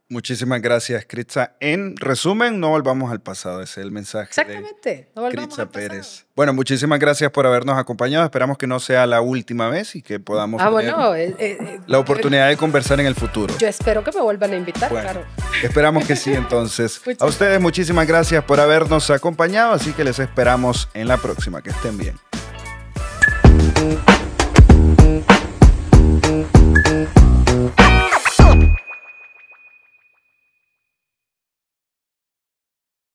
Muchísimas gracias, Critza. En resumen, no volvamos al pasado. Ese es el mensaje. Exactamente. No volvamos al pasado. Pérez. Bueno, muchísimas gracias por habernos acompañado. Esperamos que no sea la última vez y que podamos tener la oportunidad de conversar en el futuro. Yo espero que me vuelvan a invitar, bueno, claro. Esperamos que sí, entonces. A ustedes muchísimas gracias por habernos acompañado, así que les esperamos en la próxima. Que estén bien.